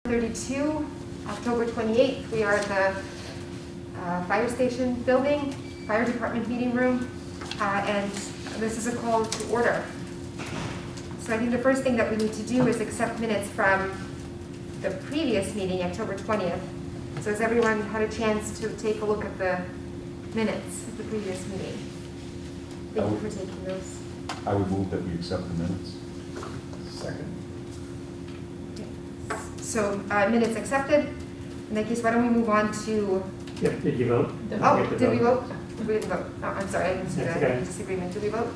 32, October 28th. We are at the fire station building, fire department meeting room, and this is a call to order. So I think the first thing that we need to do is accept minutes from the previous meeting, October 20th. So has everyone had a chance to take a look at the minutes of the previous meeting? Thank you for taking those. I would move that we accept the minutes. Second. So minutes accepted. In that case, why don't we move on to... Yep, did you vote? Oh, did we vote? We didn't vote. Oh, I'm sorry, I didn't see That's that. okay. Disagreement. Did we vote?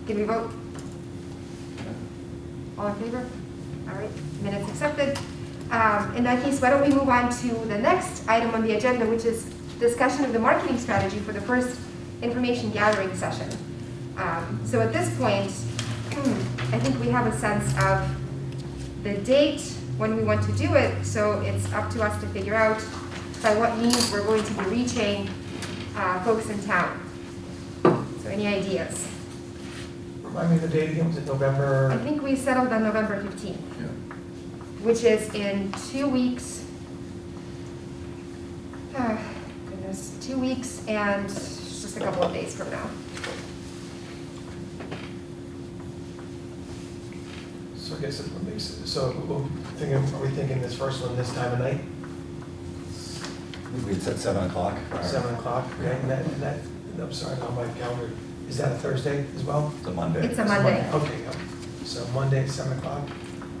Can we vote? All in favor? All right, minutes accepted. In that case, why don't we move on to the next item on the agenda, which is discussion of the marketing strategy for the first information gathering session. So at this point, I think we have a sense of the date when we want to do it, so it's up to us to figure out by what means we're going to be reaching folks in town. So any ideas? Remind me of the date again, was it November? I think we settled on November 15th, which is in 2 weeks. Goodness, 2 weeks and just a couple of days from now. So I guess it makes, so are we thinking this first one this time of night? We had said 7 o'clock. 7 o'clock, okay, and that, I'm sorry, on my calendar, is that a Thursday as well? It's a Monday. It's a Monday. Okay, so Monday at 7 o'clock.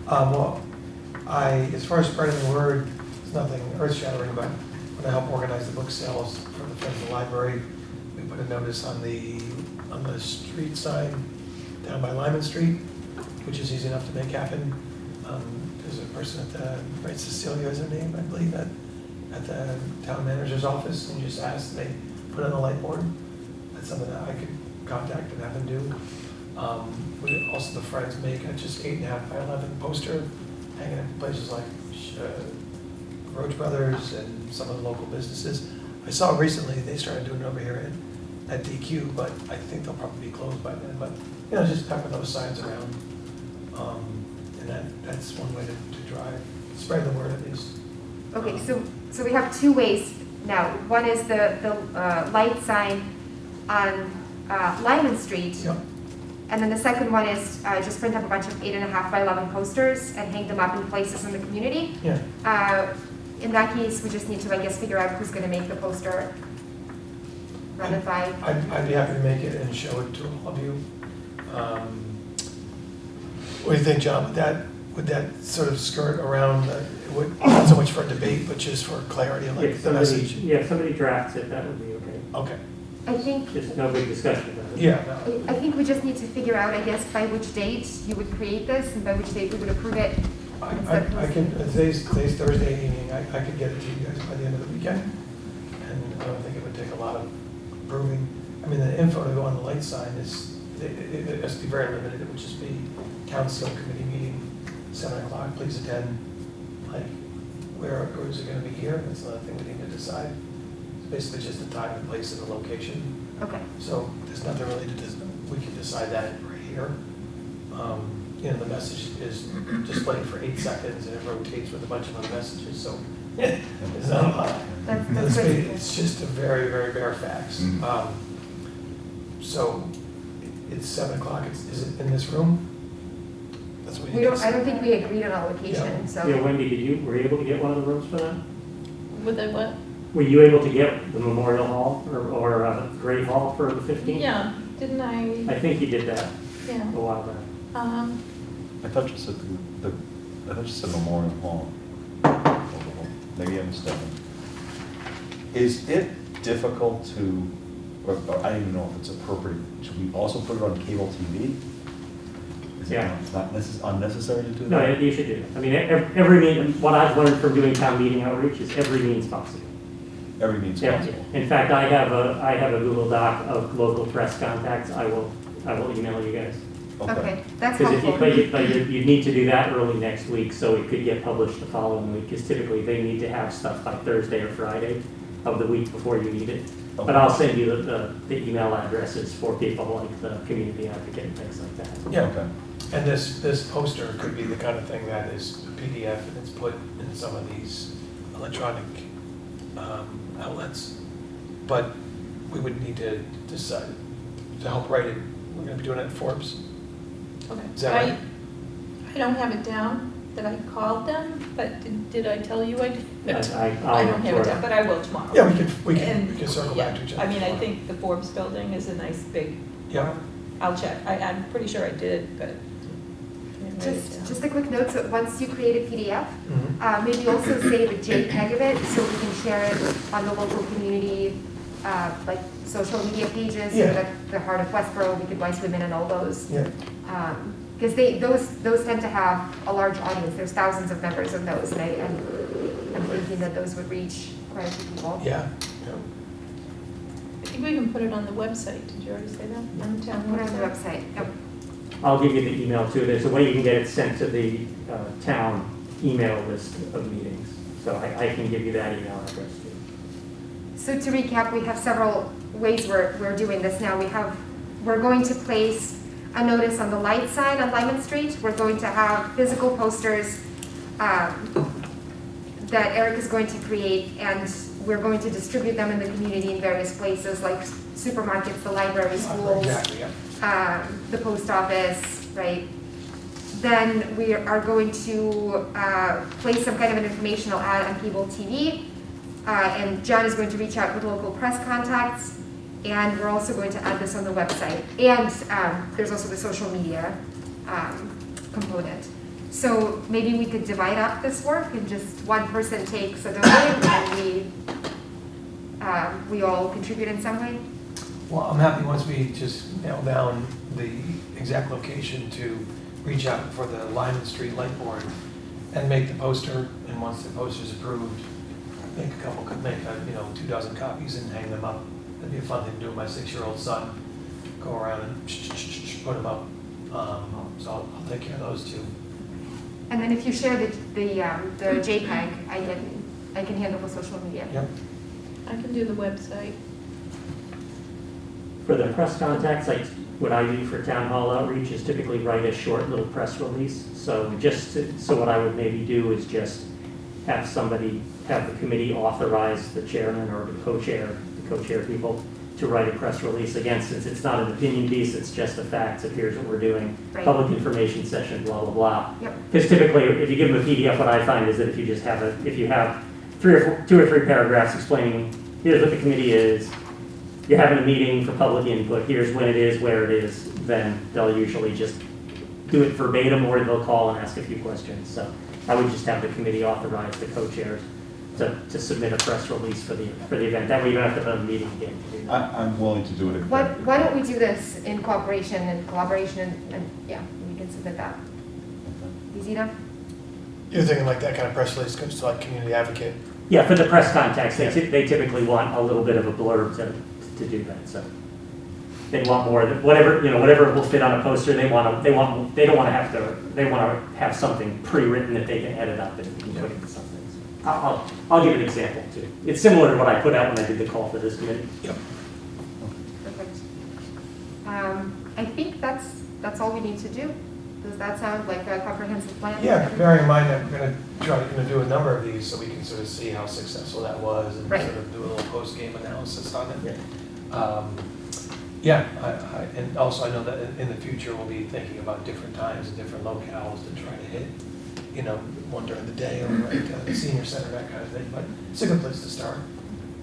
Well, as far as spreading the word, it's nothing earth shattering, but when I help organize the book sales for the Friends of the Library, we put a notice on the street sign down by Lyman Street, which is easy enough to make happen. There's a person at the, right, Cecilia is her name, I believe, at the town manager's office, and you just ask, they put it on the light board. That's something that I could contact and have them do. Also, the Friends make a just 8.5 by 11 poster hanging in places like Roach Brothers and some of the local businesses. I saw recently they started doing it over here at DQ, but I think they'll probably be closed by then. But you know, just pepper those signs around, and that's one way to drive, spread the word at least. Okay, so we have 2 ways now. One is the light sign on Lyman Street. Yep. And then the second one is just print up a bunch of 8.5 by 11 posters and hang them up in places in the community. Yeah. In that case, we just need to, I guess, figure out who's going to make the poster. Run it by. I'd be happy to make it and show it to all of you. What do you think, John? Would that sort of skirt around, not so much for debate, but just for clarity, like If the message? somebody, if somebody drafts it, that would be okay. Okay. I think. Just no big discussion about it. Yeah. No. I think we just need to figure out, I guess, by which date you would create this and by which date we would approve it. I can, today's Thursday evening, I could get it to you guys by the end of the weekend. And I don't think it would take a lot of approving. I mean, the info to go on the light sign is, it has to be very limited. It would just be council committee meeting, 7 o'clock, please attend. Like, where is it gonna be here? That's another thing we need to decide. It's basically just the time, the place, and the location. Okay. So there's nothing really we can decide that right here. You know, the message is displayed for 8 seconds and it rotates with a bunch of other messages, so it's not a lot. That's good. It's just a very, very bare facts. Mm-hmm. So it's 7 o'clock, is it in this room? That's what you I don't think we agreed on a location, Yeah. so. Yeah, Wendy, were you able to get one of the rooms for that? Would they what? Were you able to get the Memorial Hall or Great Hall for the 15th? Yeah, didn't I? I think you did that a Yeah. while back. I thought you said I thought you said Memorial Hall. Maybe I'm mistaken. Is it difficult to, or I don't even know if it's appropriate, should we also put it on cable TV? Is Yeah. it not unnecessary to do No, that? you should do it. I mean, every meeting, what I've learned from doing town meeting outreach is every meeting's possible. Every means Yeah. possible. In fact, I have a Google Doc of local press contacts. I will email you guys. Okay, that's Because helpful. you need to do that early next week so it could get published the following week. Because typically they need to have stuff by Thursday or Friday of the week before you need it. Okay. But I'll send you the email addresses for people like the community advocate and things like that. Yeah. Okay. And this poster could be the kind of thing that is appealing PDF and it's put in some of these electronic outlets. But we would need to decide, to help write it, we're gonna be doing it at Forbes. Okay. Is that right? I don't have it down that I called them, but did I tell you I did? I I don't have it down, but I will tomorrow. Yeah, we And, can circle yeah, back to each other. I mean, I think the Forbes building is a nice big, Yeah, I'll check. I'm pretty sure I did, but. I didn't write it down. Just a quick note, so once you create a PDF, mhm. maybe also save a JPEG of it so we can share it on the local community, like social media pages, so Yeah. that the Heart of Westboro, Wicked Wise Women and all those. Yeah, Because those tend to have a large audience, there's thousands of members of those, and I'm thinking that those would reach quite a few people. yeah. I think we can put it on the website. Did you already say that? On the town Put it on the website? website, yep. I'll give you the email too. There's a way you can get it sent to the town email list of meetings. So I can give you that email address too. So to recap, we have several ways we're doing this now. We're going to place a notice on the light sign on Lyman Street. We're going to have physical posters that Eric is going to create, and we're going to distribute them in the community in various places like supermarkets, the library, schools, Exactly, yeah. the post office, right? Then we are going to place some kind of an informational ad on cable TV, and John is going to reach out with local press contacts, and we're also going to add this on the website. And there's also the social media component. So maybe we could divide up this work and just one person takes a domain and we all contribute in some way. Well, I'm happy once we just nail down the exact location to reach out for the Lyman Street light board and make the poster, and once the poster's approved, make 2 dozen copies and hang them up. That'd be a fun thing to do with my 6-year-old son. Go around and put them up. So I'll take care of those two. And then if you share the JPEG, I can handle the social media. Yep. I can do the website. For the press contacts, like what I do for town hall outreach is typically write a short little press release. So so what I would maybe do is just have the committee authorize the chairman or the co-chair people to write a press release. Again, since it's not an opinion piece, it's just a fact, so here's what we're doing. Right. Public information session, blah, blah, blah. Yep. Because typically, if you give them a PDF, what I find is that if you have 2 or 3 paragraphs explaining, here's what the committee is, you're having a meeting for public input, here's when it is, where it is, then they'll usually just do it verbatim, or they'll call and ask a few questions. So I would just have the committee authorize the co-chairs to submit a press release for the event. That way you don't have to have a meeting again to do that. I'm willing to do it. Why don't we do this in cooperation and collaboration and yeah, we can submit that. Easy enough? You're thinking like that kind of press release comes to like community advocate? Yeah, for the press contacts, they typically want a little bit of a blurb to do that, so. They want more, whatever will fit on a poster, they want to have something pre-written that they can edit up and put into something. I'll give an example too. It's similar to what I put out when I did the call for this committee. Yep. Perfect. I think that's all we need to do. Does that sound like a comprehensive plan? Yeah, bearing in mind that we're going to do a number of these so we can sort of see how successful that was and Right. sort of do a little post-game analysis on it. Yeah. And also I know that in the future we'll be thinking about different times and different locales to try to hit, one during the day or at the senior center, that kind of thing. But it's a good place to start.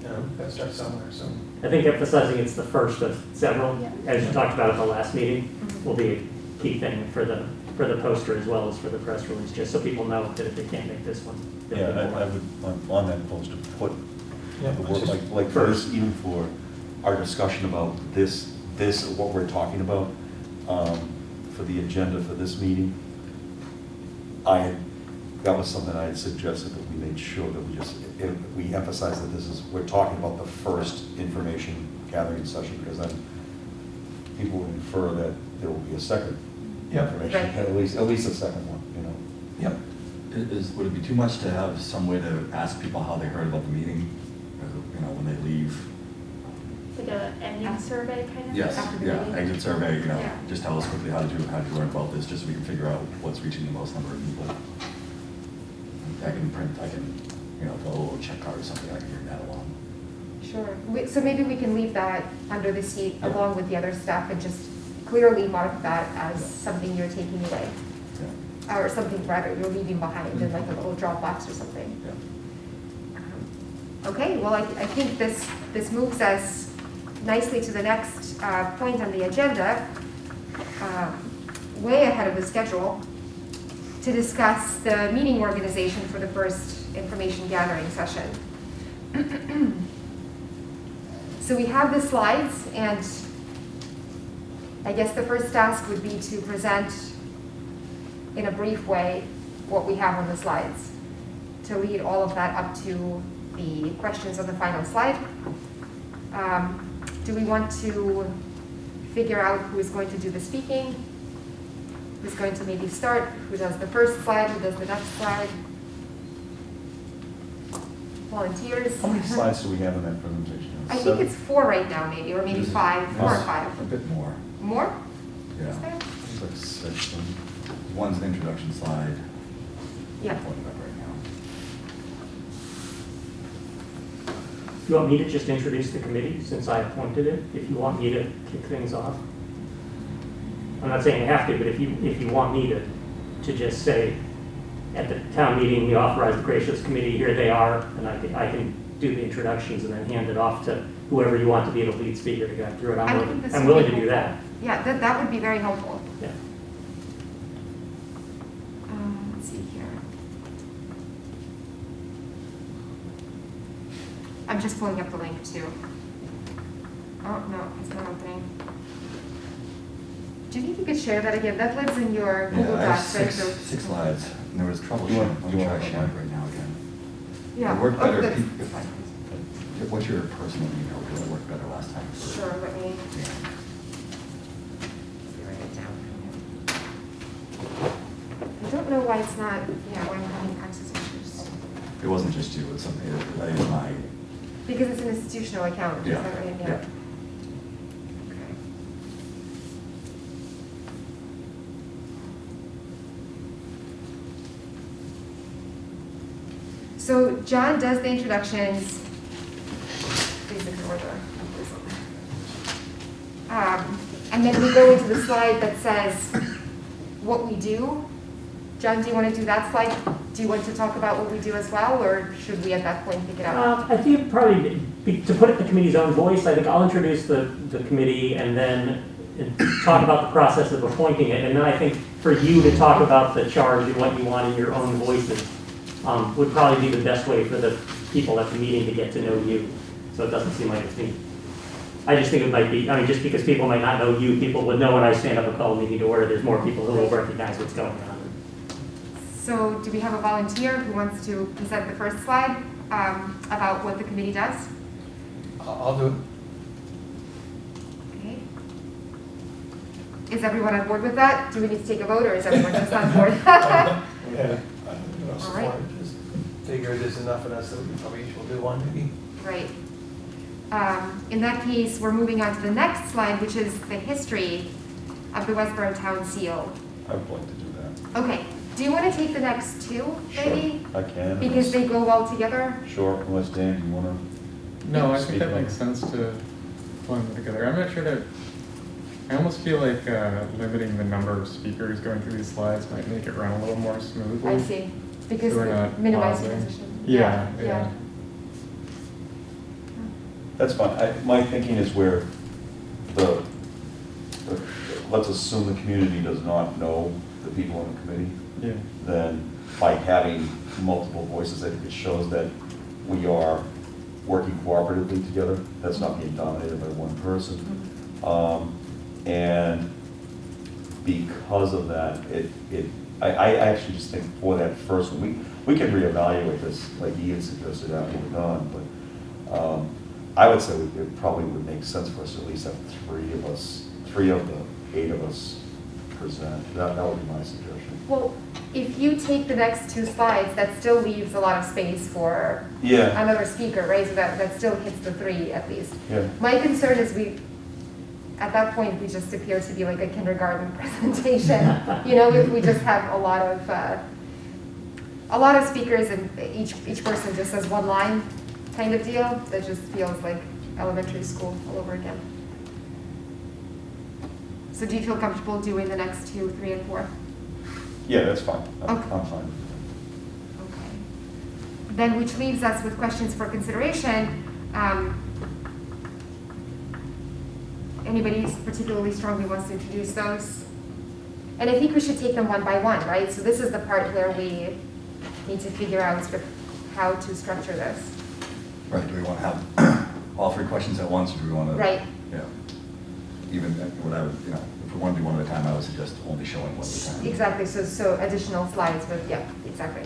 Got to start somewhere. So I think emphasizing it's the first of several, Yeah. as you talked about at the last meeting, Mhm. will be a key thing for the poster as well as for the press release, just so people know that if they can't make this one. they'll Yeah, get I more. would, on that poster, put yeah, the word, just- like for this, even for our discussion about this, what we're talking about, for the agenda for this meeting, that was something I had suggested that we made sure that we emphasize that we're talking about the first information gathering session, because then people would infer that there will be a second Yep. information, Right. at least a second one, Yep. Would it be too much to have some way to ask people how they heard about the meeting, when they leave? Like a ending survey kind of? Yes, After the yeah, meeting? exit survey, Yeah. just tell us quickly how did you learn about this, just so we can figure out what's reaching the most number of people. I can print, put a little check card or something, I can bring that along. Sure. So maybe we can leave that under the seat Yeah. along with the other stuff and just clearly mark that as something you're taking away. Yeah. Or something rather you're leaving behind in like a little Dropbox or something. Yeah. Okay, well, I think this moves us nicely to the next point on the agenda, way ahead of the schedule, to discuss the meeting organization for the first information gathering session. So we have the slides, and I guess the first task would be to present in a brief way what we have on the slides, to lead all of that up to the questions on the final slide. Do we want to figure out who is going to do the speaking? Who's going to maybe start? Who does the first slide? Who does the next slide? Volunteers? How many slides do we have in that presentation? I think it's 4 right now, maybe, or maybe This is- 5, 4 or this- 5. A bit more, More? yeah. Is there? It's like 6. One's the introduction slide. Yeah. I'm pulling it up right now. You want me to just introduce the committee since I appointed it? If you want me to kick things off? I'm not saying you have to, but if you want me to just say, at the town meeting, we authorized the creation of this committee, here they are, and I can do the introductions and then hand it off to whoever you want to be the lead speaker to go through it. I think this I'm would willing be to do that. helpful. Yeah, that would be very helpful. Yeah. Let's see here. I'm just pulling up the link too. Oh, no, it's not opening. Do you think you could share that again? That lives in your Google Yeah, I have Docs, right? 6 So- 6 slides, and there was trouble You sharing. want- Let you me want try one, sharing it Mike? right now again. Yeah. It worked Oh, better that's if fine. What's your personal email? Because it worked better last time. Sure, let me Yeah. write it down. I don't know why it's not, why I'm having access issues. It wasn't just you, it's something that is my, Because it's an institutional account, is Yeah, that right? yeah. Okay. So John does the introductions. Please ignore the. And then we go into the slide that says what we do. John, do you want to do that slide? Do you want to talk about what we do as well, or should we at that point pick it up? I think probably, to put it in the committee's own voice, I think I'll introduce the committee and then talk about the process of appointing it. And then I think for you to talk about the charge and what you want in your own voices would probably be the best way for the people at the meeting to get to know you. So it doesn't seem like it's me. I just think it might be, just because people might not know you, people would know when I stand up and call a meeting to order, there's more people who will recognize what's going on. So do we have a volunteer who wants to present the first slide about what the committee does? I'll do it. Okay. Is everyone on board with that? Do we need to take a vote, or is everyone just on board? Yeah. All Support right. it. Just figure there's enough in us that we probably each will do one maybe. Right. In that case, we're moving on to the next slide, which is the history of the Westboro Town Seal. I would like to do that. Okay. Do you want to take the next 2, maybe? Sure, I can. Because they go well together? Sure, unless Dan, do you want to? No, I Speak think that on makes it. sense to blend them together. I'm not sure that, I almost feel like limiting the number of speakers going through these slides might make it run a little more smoothly. I see. Because So we're not minimizing pausing. position. Yeah. That's fine. My thinking is where let's assume the community does not know the people on the committee. Yeah. Then by having multiple voices, I think it shows that we are working cooperatively together. That's not being dominated by one person. And because of that, I actually just think for that first one, we can reevaluate this, like Ian suggested after we're done, but I would say it probably would make sense for us to at least have 3 of the 8 of us present. That would be my suggestion. Well, if you take the next 2 slides, that still leaves a lot of space for Yeah, another speaker, right? So that still hits the 3 at least. yeah. My concern is at that point, we just appear to be like a kindergarten presentation. If we just have a lot a lot of speakers and each person just says one line kind of deal, that just feels like elementary school all over again. So do you feel comfortable doing the next 2, 3, and 4? Yeah, that's fine. I'm Okay. fine. Okay. Then, which leaves us with questions for consideration. Anybody particularly strongly wants to introduce those? And I think we should take them one by one, right? So this is the part where we need to figure out sort of how to structure this. Right, do we want to have all 3 questions at once, or do we want to? Right. Yeah. Even what I would, if we want to do one at a time, I would suggest only showing one at a time. Exactly, so additional slides, but yeah, exactly.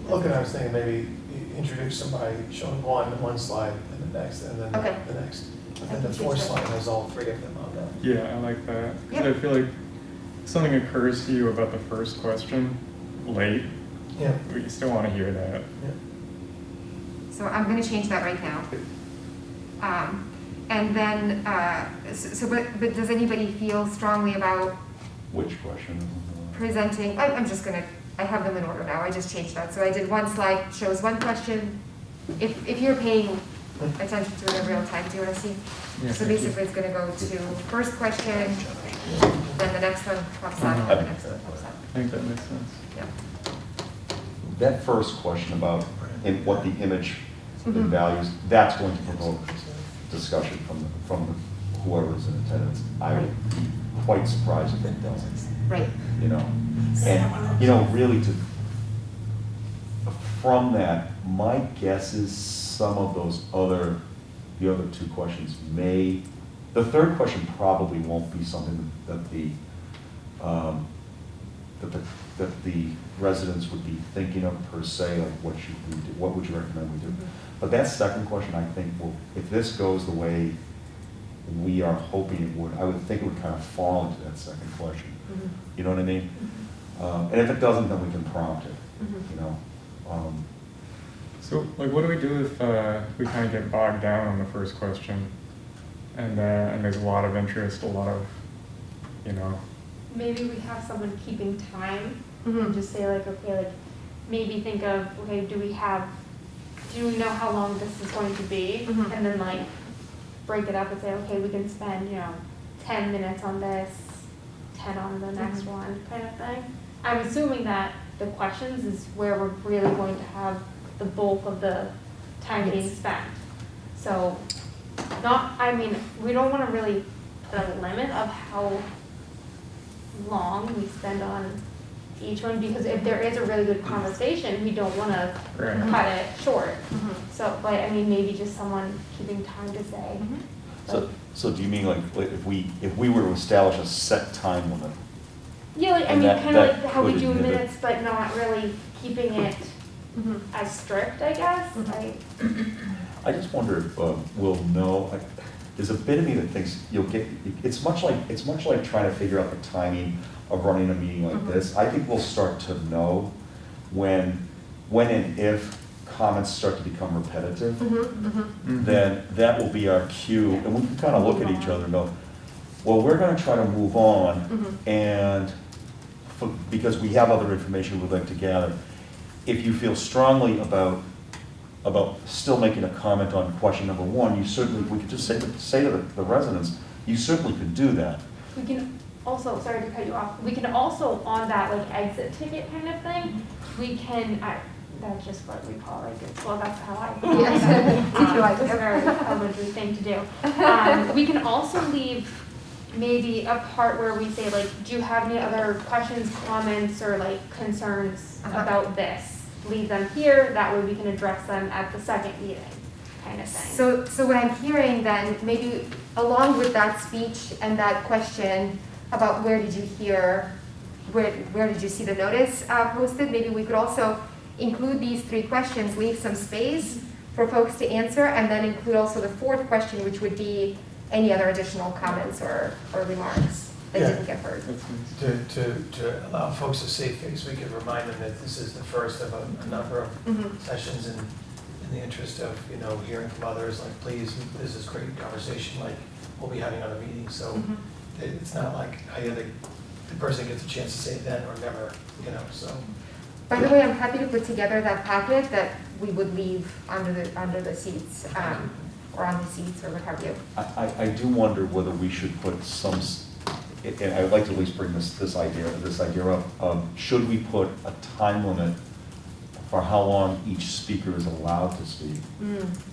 Look, I was thinking maybe introduce somebody showing one slide, and the next, and then Okay. the next. I And the can 4th choose that. slide has all 3 of them on that. Yeah, I like that. 'Cause Yep. I feel like if something occurs to you about the first question late, Yeah. you still want to hear that. Yeah. So I'm gonna change that right now. And then, but does anybody feel strongly about Which question? presenting? I'm just gonna, I have them in order now, I just changed that. So I did one slide, shows one question. If you're paying attention to it in real time, do you wanna see? Yeah, So thank you. basically it's gonna go to first question, then the next one pops up, and the next one pops up. I think that makes sense. Yeah. That first question about what the image and Mhm. values, that's going to provoke discussion from whoever's in attendance. I would be quite surprised if it doesn't, Right. And, really from that, my guess is some of the other 2 questions the 3rd question probably won't be something that the residents would be thinking of per se, like what should we do, what would you recommend we do? But that 2nd question, I think, if this goes the way we are hoping it would, I would think it would kind of fall into that 2nd question. Mhm. You know what I mean? And if it doesn't, then we can prompt it, Mhm. So, like, what do we do if we kind of get bogged down on the first question, and there's a lot of interest, a lot of, Maybe we have someone keeping time Mhm. and just say like, okay, like maybe think of, okay, do we know how long this is going to be? Mhm. And then like break it up and say, okay, we can spend, 10 minutes on this, 10 on the next Mhm. one kind of thing. I'm assuming that the questions is where we're really going to have the bulk of the time being Yes. spent. So we don't want to really put a limit of how long we spend on each one, because if there is a really good conversation, we don't want to Right. cut it short. Mhm. So, but maybe just someone keeping time to say. Mhm. So do you mean like if we were to establish a set time limit? Yeah, like, And that- kind of that like how we could do inhibit- minutes, but not really keeping it Mhm. as strict, I guess. Mhm. Like, I just wonder if we'll know, there's a bit of me that thinks you'll get, it's much like trying to figure out the timing of running a meeting like Mhm. this. I think we'll start to know when and if comments start to become repetitive, Mhm. Mhm. then that will be our cue, and we can kind of look at each other and go, well, we're gonna try to move on, Mhm. and because we have other information we'd like to gather. If you feel strongly about still making a comment on question number 1, you certainly, we could just say to the residents, you certainly could do that. we can also, sorry to cut you off, we can also, on that like exit ticket kind of thing, we can, that's just what we call that's how I call it. Yes. It's a very elementary thing to do. We can also leave maybe a part where we say like, do you have any other questions, comments, or like concerns Uh-huh. about this? Leave them here, that way we can address them at the second meeting, kind of thing. So what I'm hearing then, maybe along with that speech and that question about where did you see the notice posted, maybe we could also include these 3 questions, leave some space for folks to answer, and then include also the 4th question, which would be any other additional comments or remarks that Yeah. didn't get heard. That's nice. To allow folks a safe face, we could remind them that this is the first of a number of Mhm. sessions, and in the interest of, hearing from others, like, please, this is great conversation, like, we'll be having other meetings, so Mhm. it's not like, the person gets a chance to say it then or never, so. By the way, I'm happy to put together that packet that we would leave under the seats, or on the seats, or what have you. I do wonder whether we should put some, and I would like to at least bring this idea up. Should we put a time limit for how long each speaker is allowed to speak?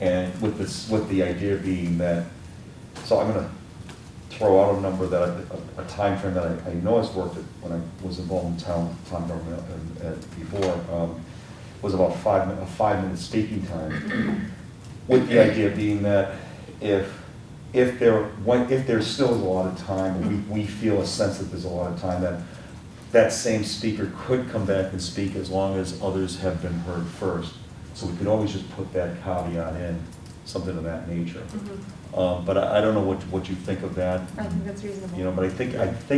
And with the idea being that, so I'm gonna throw out a number that, a time frame that I know has worked when I was involved in town government before, was about a 5-minute speaking time. With the idea being that if there still is a lot of time, we feel a sense that there's a lot of time, that same speaker could come back and speak as long as others have been heard first. So we could always just put that caveat in, something of that nature. But I don't know what you think of that. I think that's reasonable. You know, but I think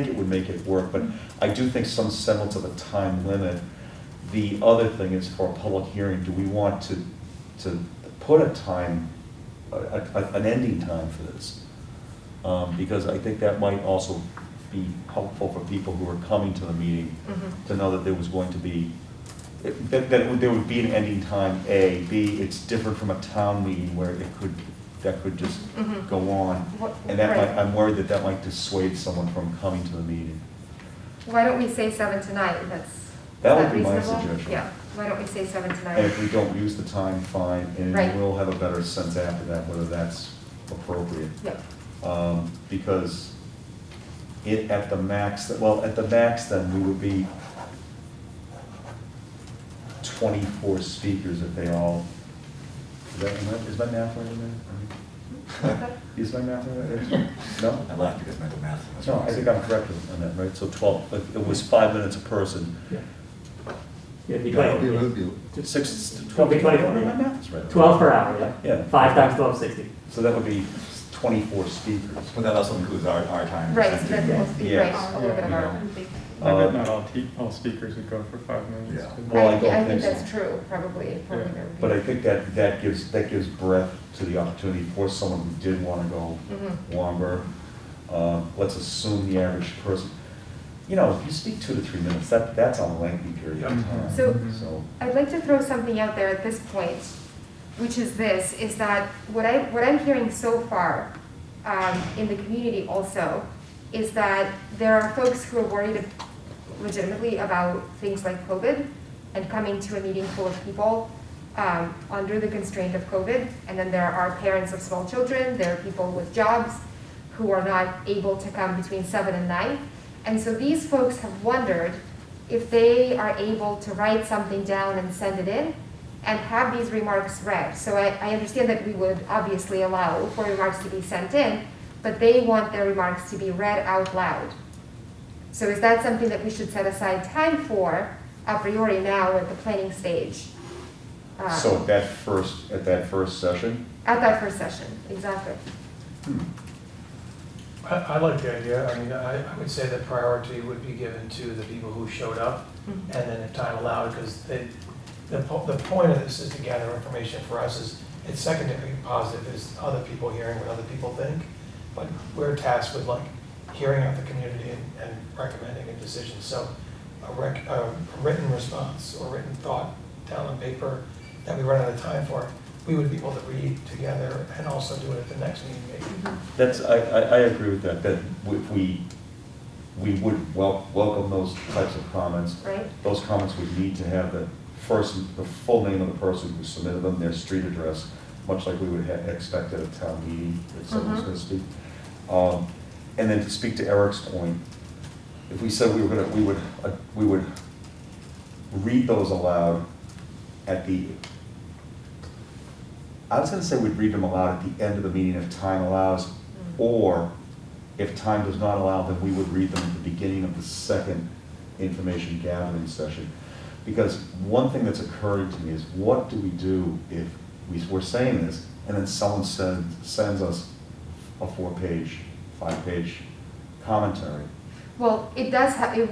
it would make it work, but I do think some semblance of a time limit. The other thing is, for a public hearing, do we want to put a time, an ending time for this? Because I think that might also be helpful for people who are coming to the meeting, to know that there was going to be, there would be an ending time, A. B, it's different from a town meeting where that could just go on. And that Right. I'm worried that might dissuade someone from coming to the meeting. Why don't we say 7 to 9? That would Is be my reasonable? suggestion. Yeah, why don't we say 7 to 9? And if we don't use the time, fine, and Right. we'll have a better sense after that whether that's appropriate. Yeah. Because at the max, then we would be 24 speakers if they all, is my math right in there? Is my math right? No? I laughed because mental math. was No, wrong. I think I'm correct on that, right? So 12, if it was 5 minutes a person. Yeah, it'd be Yeah, it 20, would be- 6, It'll be 24, My yeah. math is right. 12 per hour, yeah. Yeah. 5 times 12, 60. So that would be 24 speakers. But that also includes our time. Right, so that's mostly, right, Yes. a little bit of Yeah. our. I bet not all speakers would go for 5 minutes. Yeah. Well, I I don't think think so. that's true, probably there would be. But I think that gives breadth to the opportunity for someone who did want to go longer. Let's assume the average person, you know, if you speak 2 to 3 minutes, that's a lengthy period of time. So- I'd like to throw something out there at this point, which is this, is that what I'm hearing so far in the community also is that there are folks who are worried legitimately about things like COVID and coming to a meeting full of people under the constraint of COVID. And then there are parents of small children, there are people with jobs who are not able to come between 7 and 9. And so these folks have wondered if they are able to write something down and send it in and have these remarks read. So I understand that we would obviously allow for remarks to be sent in, but they want their remarks to be read out loud. So is that something that we should set aside time for a priori now at the planning stage? So at that first session? At that first session, exactly. I like the idea. I mean, I would say that priority would be given to the people who showed up, and then if time allowed, because the point of this is to gather information. For us, is it's secondary positive is other people hearing what other people think, but we're tasked with like hearing out the community and recommending a decision. So a written response or written thought down on paper that we run out of time for, we would be able to read together and also do it at the next meeting maybe. I agree with that if we would welcome those types of comments. Right. Those comments would need to have the full name of the person who submitted them, their street address, much like we would expect at a town meeting if someone was going to speak. And then to speak to Eric's point, if we said we would read those aloud at the, I was going to say we'd read them aloud at the end of the meeting if time allows, or if time does not allow, then we would read them at the beginning of the second information gathering session. Because one thing that's occurring to me is, what do we do if we're saying this and then someone sends us a 4-page, 5-page commentary? Well, it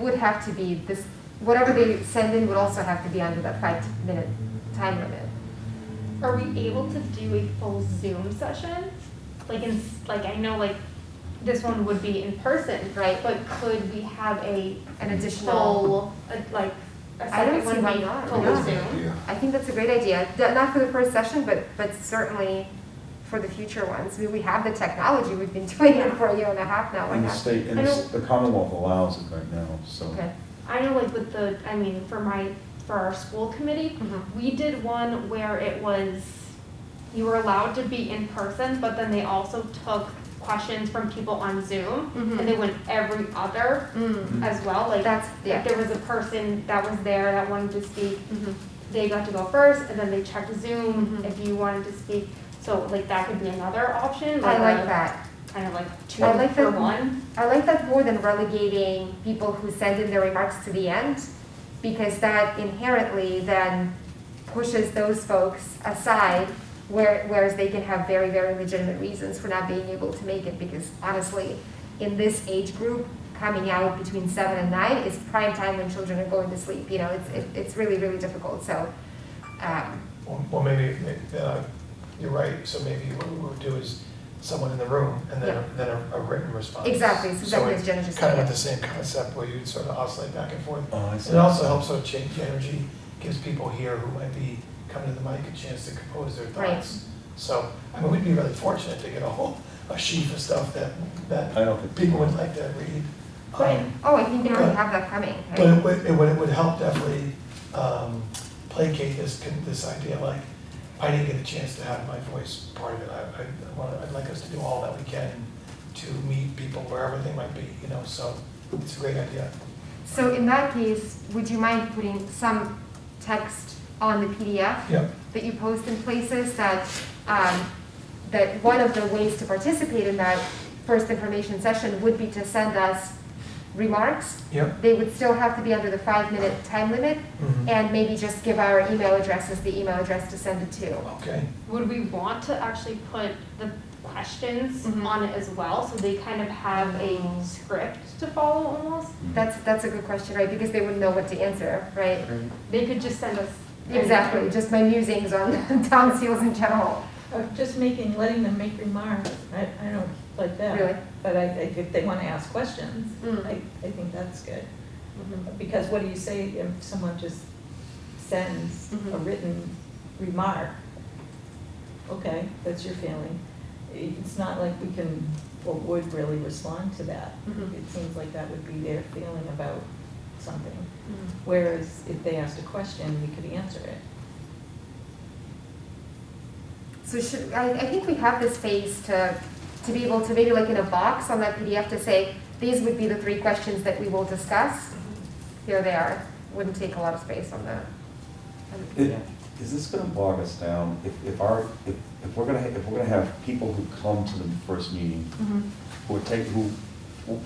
would have to be this, whatever they send in would also have to be under that 5-minute time limit. Are we able to do a full Zoom session? Like I know like this one would be in person, Right. but could we have An additional, full, like I don't second see one why be not, totally yeah. Zoom. Yeah. I think that's a great idea. Not for the first session, but certainly for the future ones. I mean, we have the technology. We've been doing it for a year and a half now. Why And the not? state, and I don't- the Commonwealth allows it right now, so. Okay. I know like with the, I mean, for our school committee, Mhm. we did one where it was, you were allowed to be in person, but then they also took questions from people on Zoom, Mhm. and they went every other Mm. as well, like, That's, yeah. if there was a person that was there that wanted to speak, Mhm. they got to go first, and then they checked Zoom Mhm. if you wanted to speak, so like that could be another option, I like a that. kind of like two I like for that. one. I like that more than relegating people who send in their remarks to the end, because that inherently then pushes those folks aside, whereas they can have very, very legitimate reasons for not being able to make it, because honestly, in this age group, coming out between 7 and 9 is prime time when children are going to sleep, you know, it's really, really difficult, so, Well, maybe, you're right, so maybe what we would do is someone in the room and Yeah. then a written response. Exactly, it's exactly So as Jenna just Kind of said. with the same concept where you'd sort of oscillate back and forth. Oh, I see. It also helps sort of change the energy, gives people here who might be coming to the mic a chance to compose their Right. thoughts. So, I mean, we'd be really fortunate to get a sheaf of stuff that I don't think. people would like to read. Right. Oh, I think we already have that coming. right? But it would help definitely placate this idea, like, I didn't get a chance to have my voice part of it. I'd like us to do all that we can to meet people wherever they might be, you know, so it's a great idea. So in that case, would you mind putting some text on the PDF Yep, that you post in places that, that one of the ways to participate in that first information session would be to send us remarks? yep. They would still have to be under the 5-minute time limit, Mhm. and maybe just give our email address as the email address to send it to. Okay, Would we want to actually put the questions Mhm. on it as well, so they kind of have a script to follow almost? That's a good question, right? Because they wouldn't know what to answer, right? Right. They could just send us. Exactly, just my musings on town seals in general. Or just letting them make remarks, I don't like that. Really? But if they want to ask questions, Mm. I think that's good. Mhm. Because what do you say if someone just sends a Mhm. written remark? Okay, that's your feeling. It's not like we can, or would really respond to that. Mhm. It seems like that would be their feeling about something. Mhm. Whereas if they asked a question, we could answer it. So I think we have the space to be able to maybe like in a box on that PDF to say, these would be the 3 questions that we will discuss. Here they are. Wouldn't take a lot of space on that. Is this gonna bog us down if we're gonna have people who come to the first meeting, who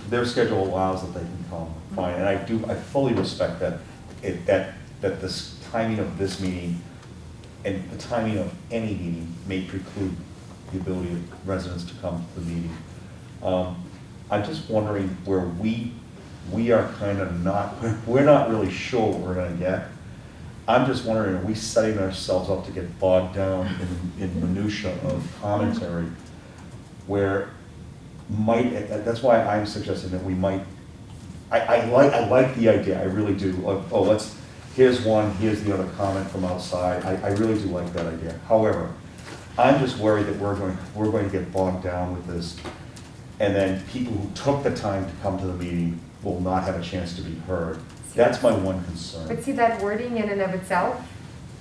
their schedule allows that they can come, fine, and I fully respect that, that this timing of this meeting and the timing of any meeting may preclude the ability of residents to come to the meeting. I'm just wondering where we are kind of not, we're not really sure what we're gonna get. I'm just wondering, are we setting ourselves up to get bogged down in minutia of commentary where that's why I'm suggesting that we might, I like the idea, I really do, of, here's one, here's the other comment from outside, I really do like that idea. However, I'm just worried that we're going to get bogged down with this, and then people who took the time to come to the meeting will not have a chance to be heard. That's my one concern. But see, that wording in and of itself,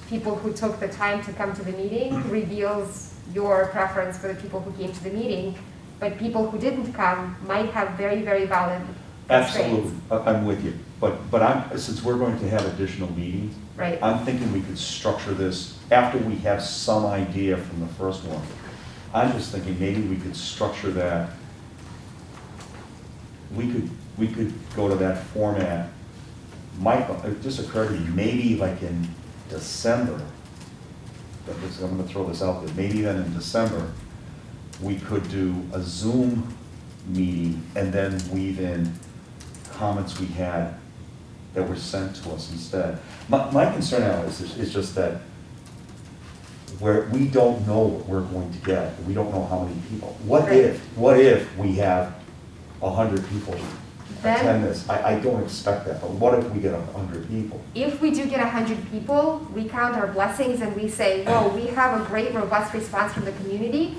people who took the time to come to the meeting reveals your preference for the people who came to the meeting, but people who didn't come might have very, very valid Absolutely, constraints. I'm with you. But since we're going to have additional meetings, Right. I'm thinking we could structure this after we have some idea from the first one. I'm just thinking maybe we could structure that. We could go to that format. It just occurred to me, maybe like in December, I'm gonna throw this out there, maybe then in December, we could do a Zoom meeting and then weave in comments we had that were sent to us instead. My concern now is just that we don't know what we're going to get. We don't know how many people. What if we have 100 people Then- attend this. I don't expect that, but what if we get 100 people? If we do get 100 people, we count our blessings and we say, whoa, we have a great, robust response from the community.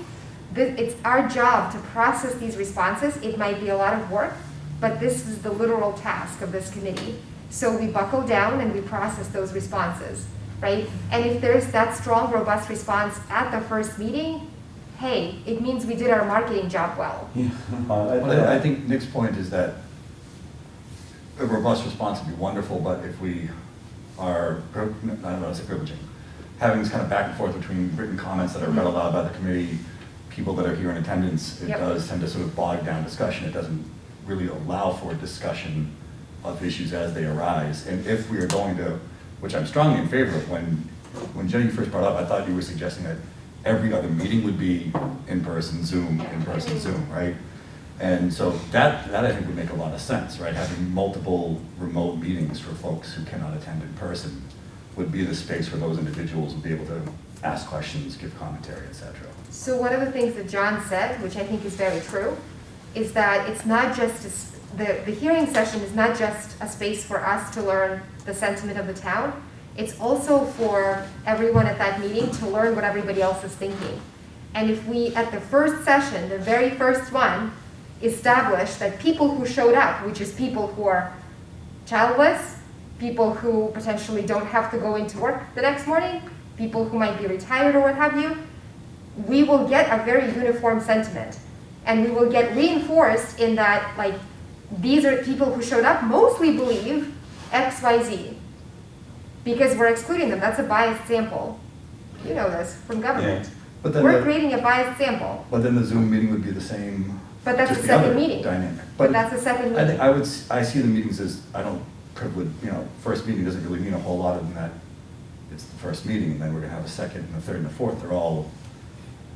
It's our job to process these responses. It might be a lot of work, but this is the literal task of this committee. So we buckle down and we process those responses, right? And if there's that strong, robust response at the first meeting, hey, it means we did our marketing job well. Yeah. Well, I think Nick's point is that a robust response would be wonderful, but if we are, I don't know, say privileging, having this kind of back and forth between written comments that are read aloud by the committee, people that are here in attendance, it Yep. does tend to sort of bog down discussion. It doesn't really allow for discussion of issues as they arise. And if we are going to, which I'm strongly in favor of, when Jenny first brought up, I thought you were suggesting that every other meeting would be in person, Zoom, right? And so that I think would make a lot of sense, right? Having multiple remote meetings for folks who cannot attend in person would be the space where those individuals would be able to ask questions, give commentary, et cetera. So one of the things that John said, which I think is very true, is that it's not just, the hearing session is not just a space for us to learn the sentiment of the town. It's also for everyone at that meeting to learn what everybody else is thinking. And if we, at the first session, the very first one, establish that people who showed up, which is people who are childless, people who potentially don't have to go into work the next morning, people who might be retired or what have you, we will get a very uniform sentiment. And we will get reinforced in that, like, these are people who showed up mostly believe X, Y, Z. Because we're excluding them. That's a biased sample. You know this from government. Yeah. But then We're creating a biased sample. But then the Zoom meeting would be the same. But that's just the the other second meeting. Dynamic. But that's the second I meeting. think I see the meetings as, I don't privilege, first meeting doesn't really mean a whole lot other than that it's the first meeting, and then we're gonna have a second and a third and a fourth. They're all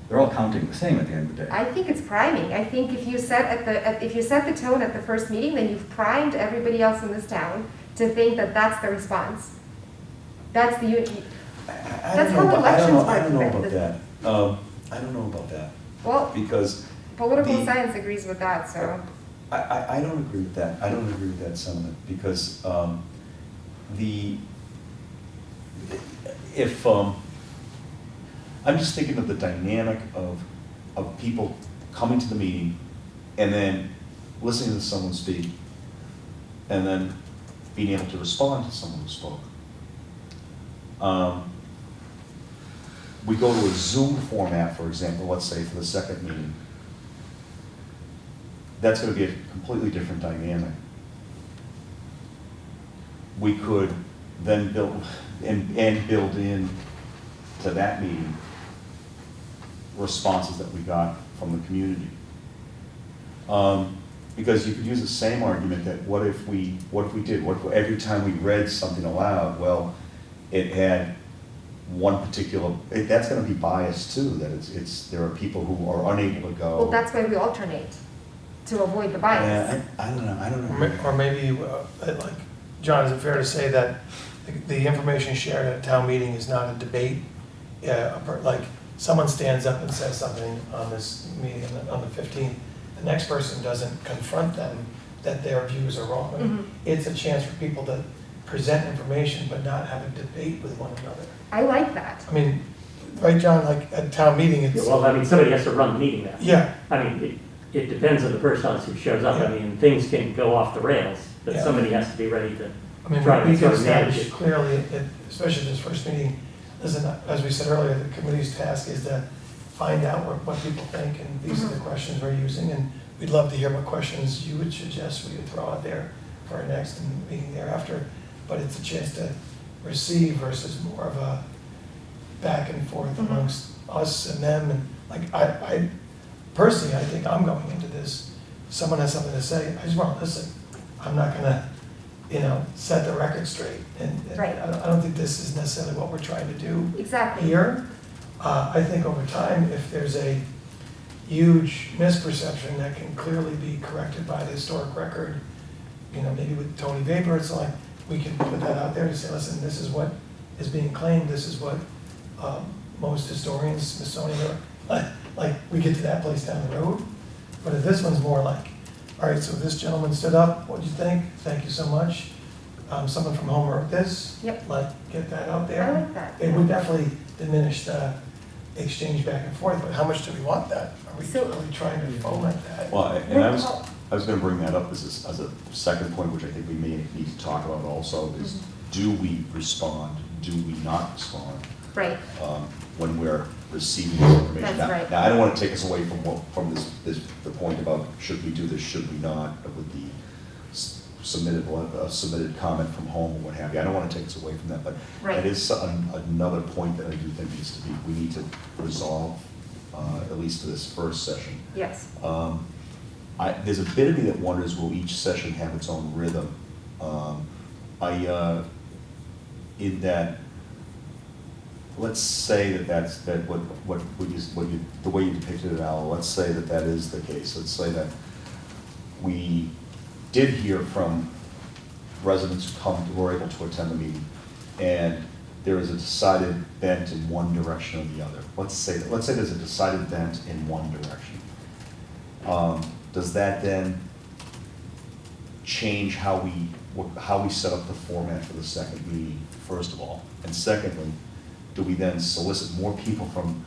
counting the same at the end of the day. I think it's priming. I think if you set the tone at the first meeting, then you've primed everybody else in this town to think that that's the response. That's the That's how elections work. I don't know about that. I don't know about that, Well, because political the- science agrees with that, so. I don't agree with that. I don't agree with that sentiment, because I'm just thinking of the dynamic of people coming to the meeting and then listening to someone speak and then being able to respond to someone who spoke. We go to a Zoom format, for example, let's say for the second meeting. That's going to be a completely different dynamic. We could then build in to that meeting responses that we got from the community. Because you could use the same argument that what if every time we read something aloud, well, it had one particular, that's going to be biased too, that there are people who are unable to go. Well, that's why we alternate, to avoid the bias. Yeah, I don't know. Or maybe, like, John, is it fair to say that the information shared at a town meeting is not a debate? Like, someone stands up and says something on this meeting on the 15th, the next person doesn't confront them that their views are wrong. I mean, it's a chance for people to present information but not have a debate with one another. I like that. I mean, right, John, like at a town meeting, it's. Well, I mean, somebody has to run the meeting now. Yeah, I mean, it depends on the person who shows up. I Yeah. mean, things can go off the rails, but Yeah. somebody has to be ready to I mean, try we to sort can of manage establish it. clearly, especially this first meeting, listen, as we said earlier, the committee's task is to find out what people think, and these are the questions we're using, and we'd love to hear what questions you would suggest we would throw out there for our next meeting thereafter. But it's a chance to receive versus more of a back and forth amongst us and them. And like, I personally, I think I'm going into this, if someone has something to say, I just want to listen. I'm not gonna, set the record straight. And Right. I don't think this is necessarily what we're trying to do Exactly. here. I think over time, if there's a huge misperception that can clearly be corrected by the historic record, maybe with Tony Vapor, it's like, we can put that out there to say, listen, this is what is being claimed, this is what most historians, Smithsonian, like, we get to that place down the road. But if this one's more like, All right, so this gentleman stood up. What'd you think? Thank you so much. Someone from home wrote this. Yep. Get that out there. I like that. It would definitely diminish the exchange back and forth, but how much do we want that? Are we So- really trying to foment that? Well, and I was gonna bring that up as a second point, which I think we may need to talk about also, is do we respond, do we not respond? Right, When we're receiving this information. That's Now- right. Now, I don't wanna take us away from the point about should we do this, should we not, with the submitted comment from home or what have you. I don't wanna take us away from that, but Right. it is another point that I do think needs to be, we need to resolve, at least for this first session. yes. There's a bit of me that wonders, will each session have its own rhythm? In that, let's say that the way you depicted it, Al, let's say that is the case. Let's say that we did hear from residents who were able to attend the meeting, and there is a decided bent in one direction or the other. Let's say there's a decided bent in one direction. Does that then change how we set up the format for the second meeting, first of all? And secondly, do we then solicit more people from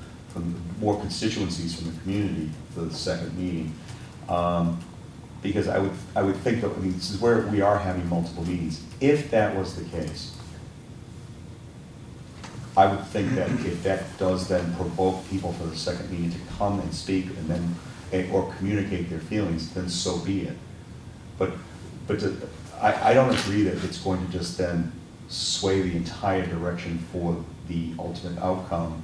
more constituencies from the community for the second meeting? Because I would think that, this is where we are having multiple meetings. If that was the case, I would think that if that does then provoke people for the second meeting to come and speak and then, or communicate their feelings, then so be it. But I don't agree that it's going to just then sway the entire direction for the ultimate outcome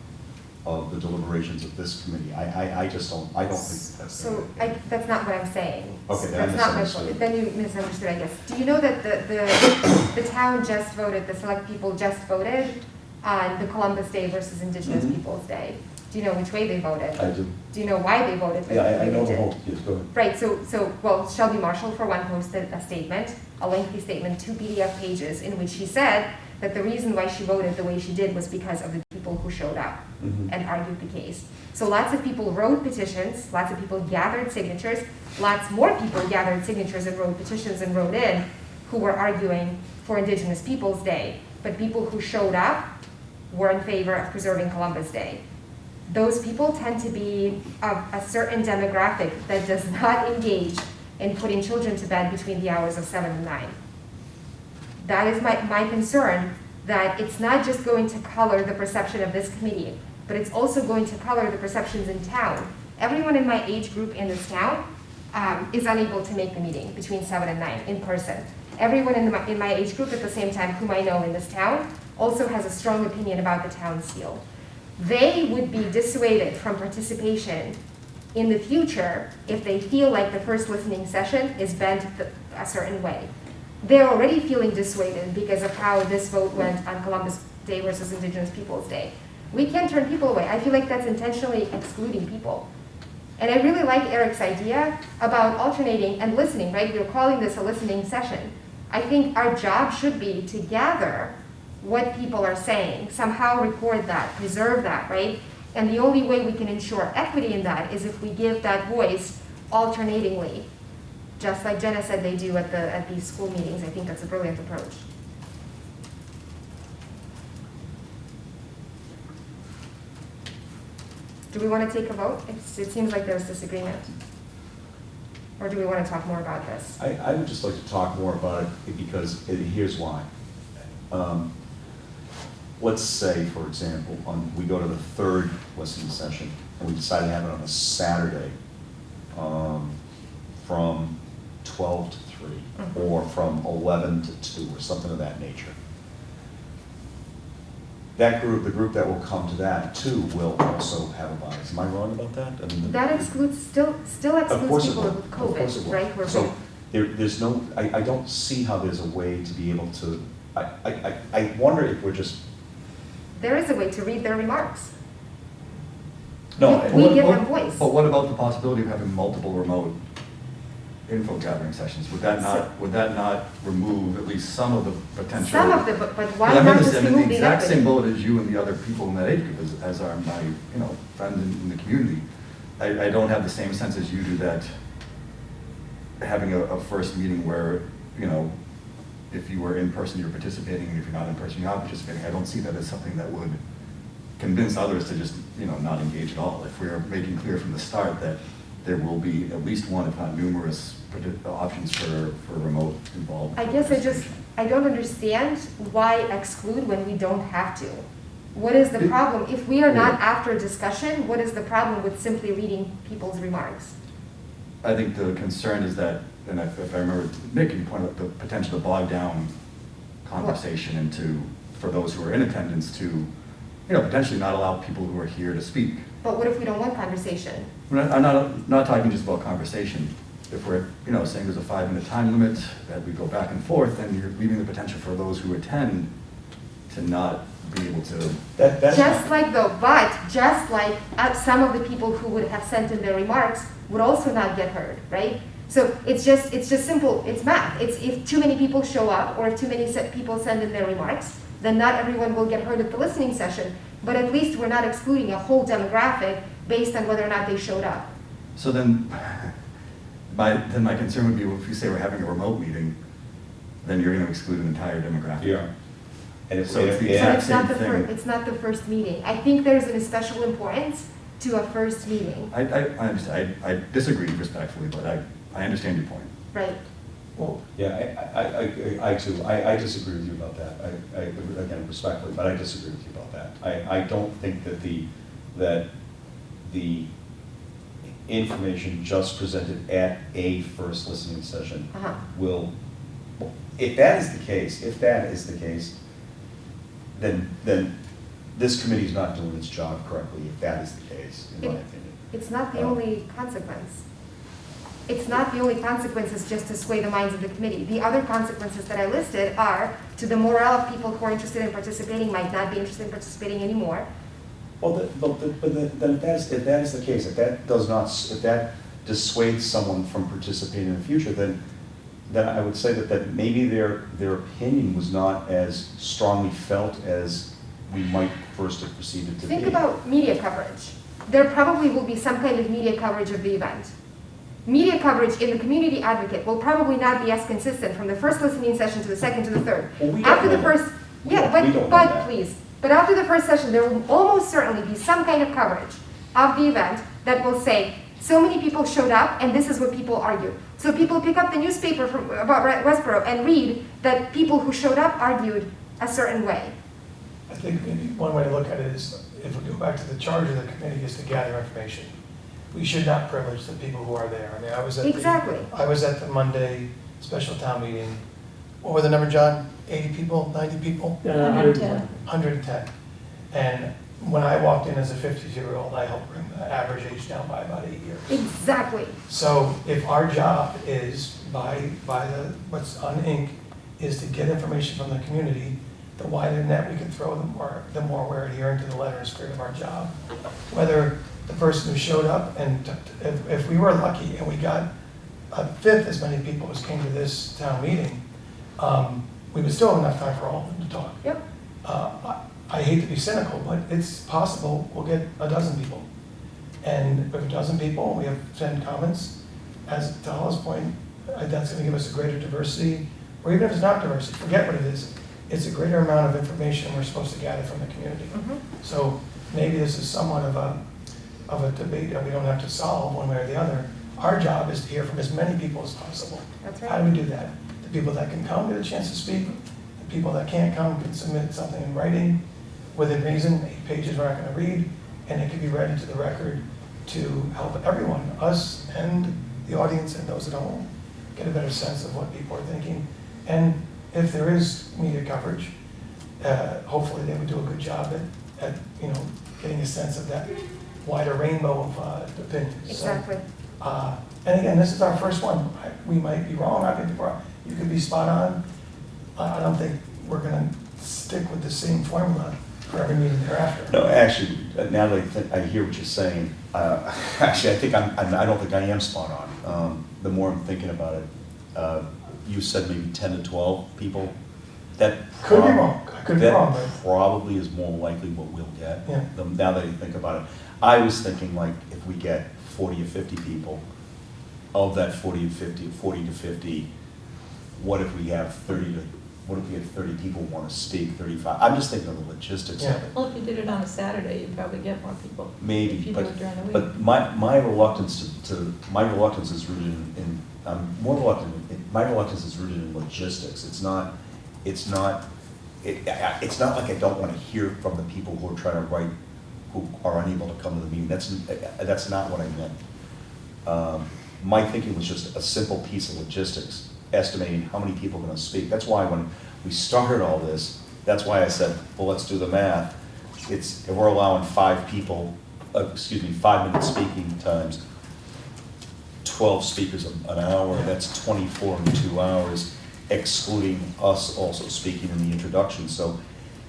of the deliberations of this committee. I don't think that's. So that's not what I'm saying. Okay, then I That's not my misunderstood. point. Then you misunderstood, I guess. Do you know that the town just voted, the select people just voted on the Columbus Day versus Indigenous Mhm. Peoples' Day? Do you know which way they voted? I do. Do you know why they voted the Yeah, way I they know the did? whole, yes, go ahead. Right, well, Shelby Marshall, for one, posted a statement, a lengthy statement, 2 PDF pages, in which she said that the reason why she voted the way she did was because of the people who showed up Mhm. and argued the case. So lots of people wrote petitions, lots of people gathered signatures, lots more people gathered signatures and wrote petitions and wrote in who were arguing for Indigenous Peoples' Day. But people who showed up were in favor of preserving Columbus Day. Those people tend to be of a certain demographic that does not engage in putting children to bed between the hours of 7 and 9. That is my concern, that it's not just going to color the perception of this committee, but it's also going to color the perceptions in town. Everyone in my age group in this town is unable to make the meeting between 7 and 9 in person. Everyone in my age group at the same time whom I know in this town also has a strong opinion about the town's seal. They would be dissuaded from participation in the future if they feel like the first listening session is bent a certain way. They're already feeling dissuaded because of how this vote went on Columbus Day versus Indigenous Peoples' Day. We can't turn people away. I feel like that's intentionally excluding people. And I really like Eric's idea about alternating and listening, right? We're calling this a listening session. I think our job should be to gather what people are saying, somehow record that, preserve that, right? And the only way we can ensure equity in that is if we give that voice alternatingly, just like Jenna said they do at these school meetings. I think that's a brilliant approach. Do we want to take a vote? It seems like there's disagreement. Or do we want to talk more about this? I would just like to talk more about it because here's why. Let's say, for example, we go to the third listening session and we decide to have it on a Saturday from 12 to 3 or from 11 to 2 or something of that nature. That group, the group that will come to that too, will also have a bias. Am I wrong about that? I mean, That excludes, still Of course excludes it people will. with Of course it COVID, will. right? So there's no, I don't see how there's a way to be able to, I wonder if we're just, There is a way to read their remarks. no. We What- give what- them voice. But what about the possibility of having multiple remote info gathering sessions? Would that not remove at least some of the potential? Some of the, but why Well, I'm not in just the remove the exact same equity? boat as you and the other people in that age group, as are my, friends in the community. I don't have the same sense as you do that having a first meeting where, you know, if you were in person, you're participating, and if you're not in person, you're not participating. I don't see that as something that would convince others to just, you know, not engage at all. If we're making clear from the start that there will be at least one, if not numerous, options for remote involved. I guess I don't understand why exclude when we don't have to. What is the problem? If we are not after discussion, what is the problem with simply reading people's remarks? I think the concern is that, and if I remember making point of the potential to bog down conversation into, for those who are in attendance to, you know, potentially not allow people who are here to speak. But what if we don't want conversation? I'm not talking just about conversation. If we're, you know, saying there's a 5-minute time limit, that we go back and forth, then you're leaving the potential for those who attend to not be able to. That's Just like some of the people who would have sent in their remarks would also not get heard, right? So it's just simple, it's math. It's if too many people show up or if too many people send in their remarks, then not everyone will get heard at the listening session. But at least we're not excluding a whole demographic based on whether or not they showed up. So then my concern would be, if you say we're having a remote meeting, then you're going to exclude an entire demographic. Yeah. And So it's the But exact it's not same thing. it's not the first meeting. I think there's an special importance to a first meeting, I understand. I disagree respectfully, but I understand your point. right? Well, Yeah, I too, I disagree with you about that. Again, respectfully, but I disagree with you about that. I don't think that the information just presented at a first listening session Uh-huh. will, if that is the case, then this committee is not doing its job correctly, if that is the case, in my opinion. It's not the only consequence. It's not the only consequences just to sway the minds of the committee. The other consequences that I listed are to the morale of people who are interested in participating might not be interested in participating anymore. Well, then if that is the case, if that dissuades someone from participating in the future, then I would say that maybe their opinion was not as strongly felt as we might first have perceived it to be. Think about media coverage. There probably will be some kind of media coverage of the event. Media coverage in the Community Advocate will probably not be as consistent from the first listening session to the second to the third. Well, we don't After know the that. first, We yeah, don't know but that. please. But after the first session, there will almost certainly be some kind of coverage of the event that will say, so many people showed up and this is what people argue. So people pick up the newspaper about Westboro and read that people who showed up argued a certain way. I think maybe one way to look at it is, if we go back to the charge of the committee, is to gather information. We should not privilege the people who are there. I mean, I was at the Monday special town meeting. What were the number, John? 80 people, 90 people? 110. 110. And when I walked in as a 52-year-old, I helped bring the average age down by about 8 years. Exactly. So if our job is, by what's on ink, is to get information from the community, the wider net we can throw, the more we're adhering to the letter and spirit of our job. Whether the person who showed up, and if we were lucky and we got a fifth as many people as came to this town meeting, we would still have enough time for all of them to talk. Yep. I hate to be cynical, but it's possible we'll get a dozen people. And if a dozen people, we have 10 comments, as to Hala's point, that's gonna give us a greater diversity, or even if it's not diversity, forget what it is, it's a greater amount of information we're supposed to gather from the community. Mhm. So maybe this is somewhat of a debate that we don't have to solve one way or the other. Our job is to hear from as many people as possible. That's How right. do we do that? The people that can come get a chance to speak, the people that can't come can submit something in writing within reason, 8 pages we're not gonna read, and it can be read into the record to help everyone, us and the audience and those at home, get a better sense of what people are thinking. And if there is media coverage, hopefully they would do a good job at getting a sense of that wider rainbow of opinions. Exactly. So, and again, this is our first one. We might be wrong, I could be wrong. You could be spot on. I don't think we're gonna stick with the same formula for every meeting thereafter. No, actually, now that I hear what you're saying, actually, I don't think I am spot on. The more I'm thinking about it, you said maybe 10 to 12 people. That Could be wrong. I could be wrong, That but probably is more likely what we'll get. Yeah. Now that you think about it, I was thinking like if we get 40 or 50 people, of that 40 to 50, what if we have 30 people want to speak, 35? I'm just thinking of the logistics of it. Well, if you did it on a Saturday, you'd probably get more people. If Maybe, you do it during the week. but my reluctance my reluctance is rooted in, more reluctant, my reluctance is rooted in logistics. It's not like I don't want to hear from the people who are trying to write, who are unable to come to the meeting. That's not what I meant. My thinking was just a simple piece of logistics, estimating how many people are going to speak. That's why when we started all this, that's why I said, well, let's do the math. If we're allowing 5 minute speaking times, 12 speakers an hour, that's 24 in 2 hours, excluding us also speaking in the introduction. So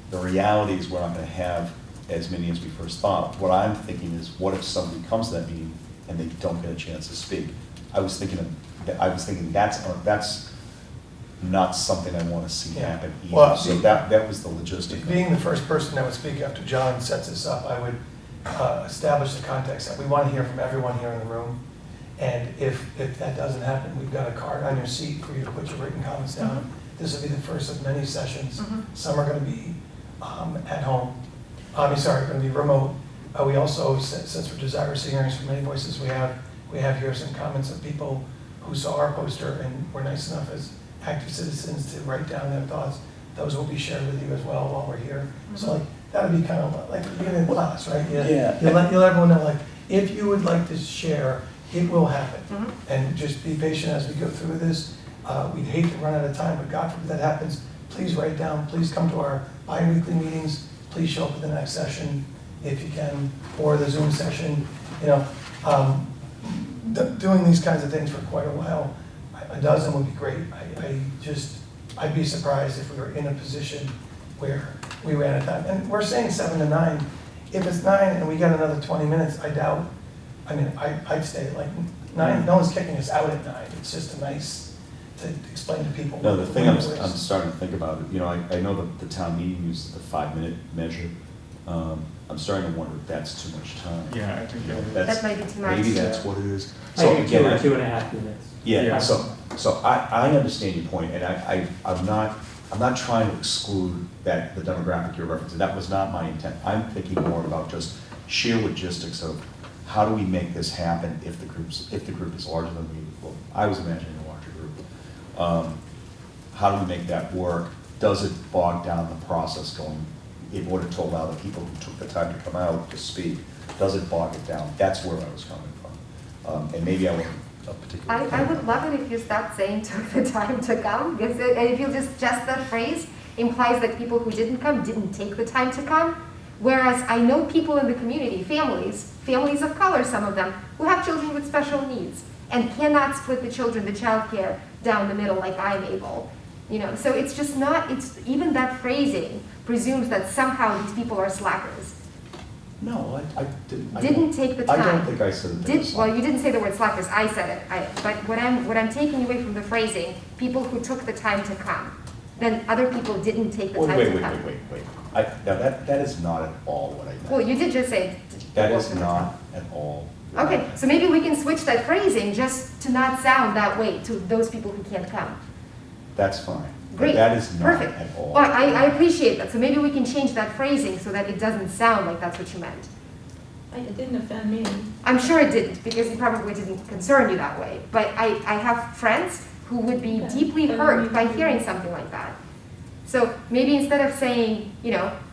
the reality is we're not going to have as many as we first thought. What I'm thinking is, what if somebody comes to that meeting and they don't get a chance to speak? I was thinking that's not something I want to see happen either. Well, So that was the logistic. Being the first person that would speak after John sets this up, I would establish the context that we want to hear from everyone here in the room. And if that doesn't happen, we've got a card on your seat for you to put your written comments down. This will be the first of many sessions. Some are going to be at home. Going to be remote. We also, since we're desirous of hearing from many voices, we have here some comments of people who saw our poster and were nice enough as active citizens to write down their thoughts. Those will be shared with you as well while we're here. So like, that would be kind of like the beginning of class, right? You'll let everyone know, like, if you would like to share, it will happen. And just be patient as we go through this. We'd hate to run out of time, but God forbid that happens. Please write down, please come to our bi-weekly meetings. Please show up at the next session if you can, or the Zoom session. Doing these kinds of things for quite a while, a dozen would be great. I'd be surprised if we were in a position where we ran out of time. And we're saying 7 to 9. If it's 9 and we got another 20 minutes, I'd stay at like 9. No one's kicking us out at 9. It's just nice to explain to people. No, the thing what I'm it is. starting to think about it, I know that the town meeting uses the 5-minute measure. I'm starting to wonder if that's too much time. Yeah, I think That might be too much. Maybe that's what it is. I So think again, 2 or 2.5 minutes. Yeah, so I understand your point, and I'm not trying to exclude the demographic you're referencing. That was not my intent. I'm thinking more about just sheer logistics of how do we make this happen if the group is larger than well, I was imagining a larger group. How do we make that work? Does it bog down the process going in order to allow the people who took the time to come out to speak? Does it bog it down? That's where I was coming from. And maybe I wasn't a particular. I would love it if you stopped saying took the time to come, because if you just that phrase implies that people who didn't come didn't take the time to come. Whereas I know people in the community, families of color, some of them, who have children with special needs and cannot split the childcare down the middle like I'm able. So it's just not, even that phrasing presumes that somehow these people are slackers. No, I didn't. Didn't take the time. I don't think I said that. Well, you didn't say the word slackers, I said it. But what I'm taking away from the phrasing, people who took the time to come, then other people didn't take the time to come. Wait. Now that is not at all what I meant. Well, you did just say. That is not at all. what I Okay, meant. so maybe we can switch that phrasing just to not sound that way to those people who can't come. That's fine. But Great, that is not perfect. at all. Well, I appreciate that, so maybe we can change that phrasing so that it doesn't sound like that's what you meant. It didn't offend me. I'm sure it didn't, because it probably didn't concern you that way. But I have friends who would be deeply hurt by hearing something like that. So maybe instead of saying,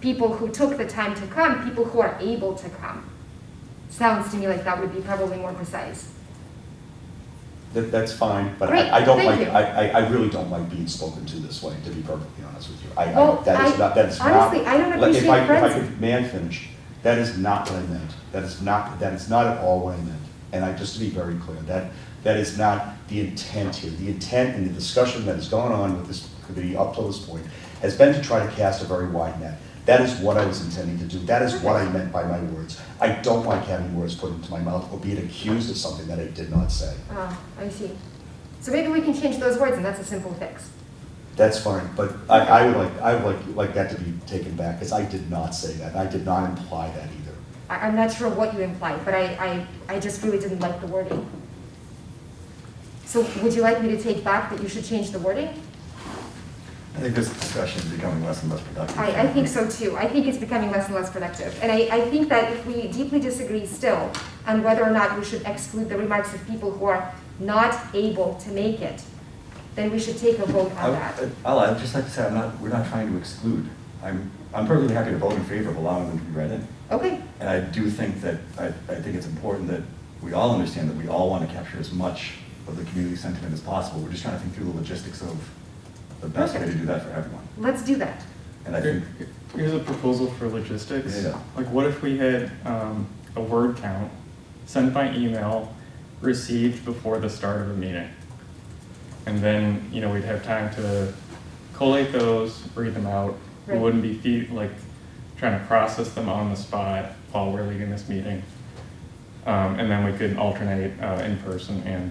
people who took the time to come, people who are able to come. Sounds to me like that would be probably more precise. That's fine, but Great, I don't thank like, you. I really don't like being spoken to this way, to be perfectly honest with you. Well, That is not. honestly, I don't appreciate If I friends. could, may I finish? That is not what I meant. That is not at all what I meant. And just to be very clear, that is not the intent here. The intent in the discussion that has gone on with this committee up to this point has been to try to cast a very wide net. That is what I was intending to do. That is what I meant by my words. I don't like having words put into my mouth or being accused of something that I did not say. Oh, I see. So maybe we can change those words and that's a simple fix. That's fine, but I would like that to be taken back, because I did not say that. I did not imply that either. I'm not sure what you implied, but I just really didn't like the wording. So would you like me to take back that you should change the wording? I think this discussion is becoming less and less productive. I think so too. I think it's becoming less and less productive. And I think that if we deeply disagree still on whether or not we should exclude the remarks of people who are not able to make it, then we should take a vote on that. I'd just like to say, we're not trying to exclude. I'm perfectly happy to vote in favor of allowing them to be read in. Okay, And I do think that, I think it's important that we all understand that we all want to capture as much of the community sentiment as possible. We're just trying to think through the logistics of the best way to do that for everyone. let's do that. And I think, Here's a proposal for logistics. Yeah. Like, what if we had a word count sent by email, received before the start of the meeting? And then, we'd have time to collate those, read them out. We Right. wouldn't be trying to process them on the spot while we're leading this meeting. And then we could alternate in person and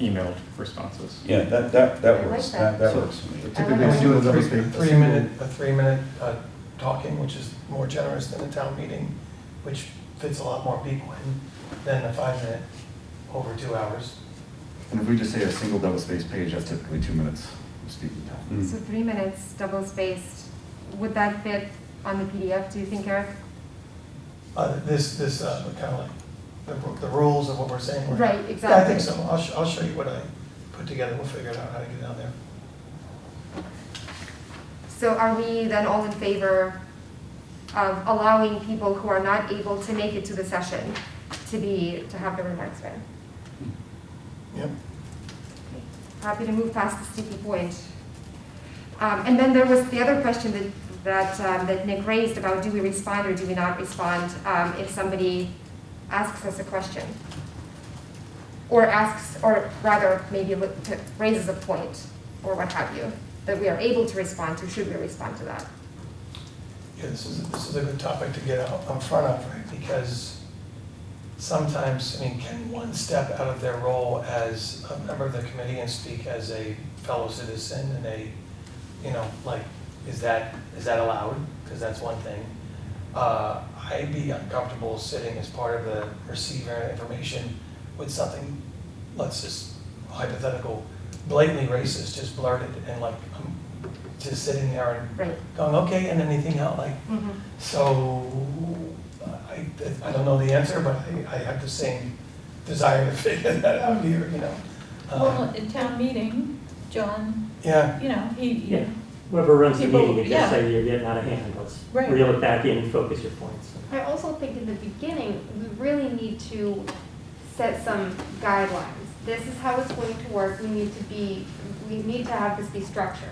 emailed responses. Yeah, that I works, like that. that works for me. typically like we do a a double space. three-minute talking, which is more generous than a town meeting, which fits a lot more people in than a 5-minute over 2 hours. And if we just say a single double space page, that's typically 2 minutes of speaking time. So 3 minutes, double spaced. Would that fit on the PDF, do you think, Eric? This kind of like the rules of what we're saying. Right, Yeah, I exactly. think so. I'll show you what I put together. We'll figure out how to get down there. So are we then all in favor of allowing people who are not able to make it to the session to have their remarks read? Yep. Happy to move past the sticky point. And then there was the other question that Nick raised about do we respond or do we not respond if somebody asks us a question? Or rather maybe raises a point or what have you, that we are able to respond to, should we respond to that? Yeah, this is a good topic to get out in front of, right? Because sometimes, can one step out of their role as a member of the committee and speak as a fellow citizen and is that allowed? Because that's one thing. I'd be uncomfortable sitting as part of the receiver information with something, let's just hypothetical, blatantly racist, just blurted and I'm just sitting there and Right. going, okay, and anything else, so I don't know the answer, but I have the same desire to figure that out here, Well, at town meeting, John, Yeah, Yeah, whoever runs the People- meeting, you yeah. just say you're getting out of hand, let's Right. reel it back in and focus your points. I also think in the beginning, we really need to set some guidelines. This is how it's going to work, we need to have this be structured.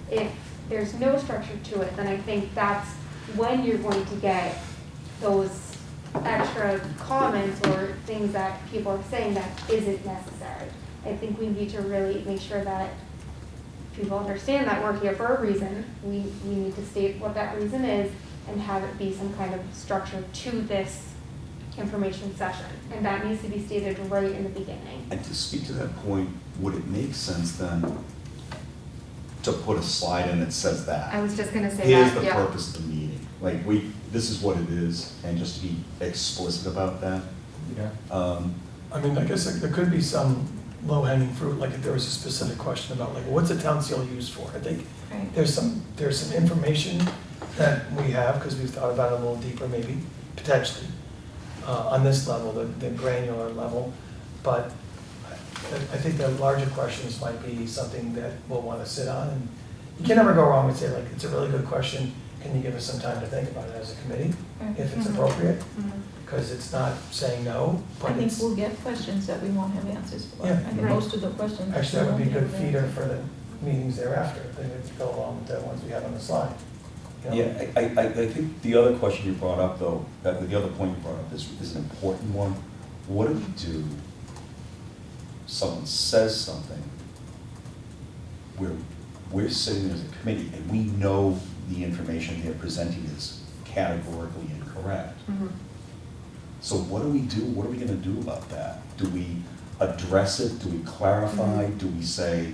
If there's no structure to it, then I think that's when you're going to get those extra comments or things that people are saying that isn't necessary. I think we need to really make sure that people understand that we're here for a reason. We need to state what that reason is and have it be some kind of structure to this information session. And that needs to be stated right in the beginning. And to speak to that point, would it make sense then to put a slide in that says that? I was just gonna say Here's that, the yeah. purpose of the meeting. This is what it is, and just to be explicit about that. Yeah. I guess there could be some low-hanging fruit, like if there was a specific question about what's a town seal used for? I think Right. there's some information that we have, because we've thought about it a little deeper maybe, potentially, on this level, the granular level, but I think the larger questions might be something that we'll want to sit on, and you can never go wrong with say, it's a really good question, can you give us some time to think about it as a committee, if it's Mhm. appropriate? Mhm. Because it's not saying no, I but think it's, we'll get questions that we won't have answers for. Yeah. I think Right. most of the questions. actually, that would be a we good won't have feeder answers. for the meetings thereafter, they would go along with the ones we have on the slide. you know? Yeah, I think the other question you brought up, though, the other point you brought up is an important one. What do we do? Someone says something, we're sitting as a committee, and we know the information they're presenting is categorically incorrect. Mhm. So what do we do? What are we gonna do about that? Do we address it? Do we clarify? Do we say,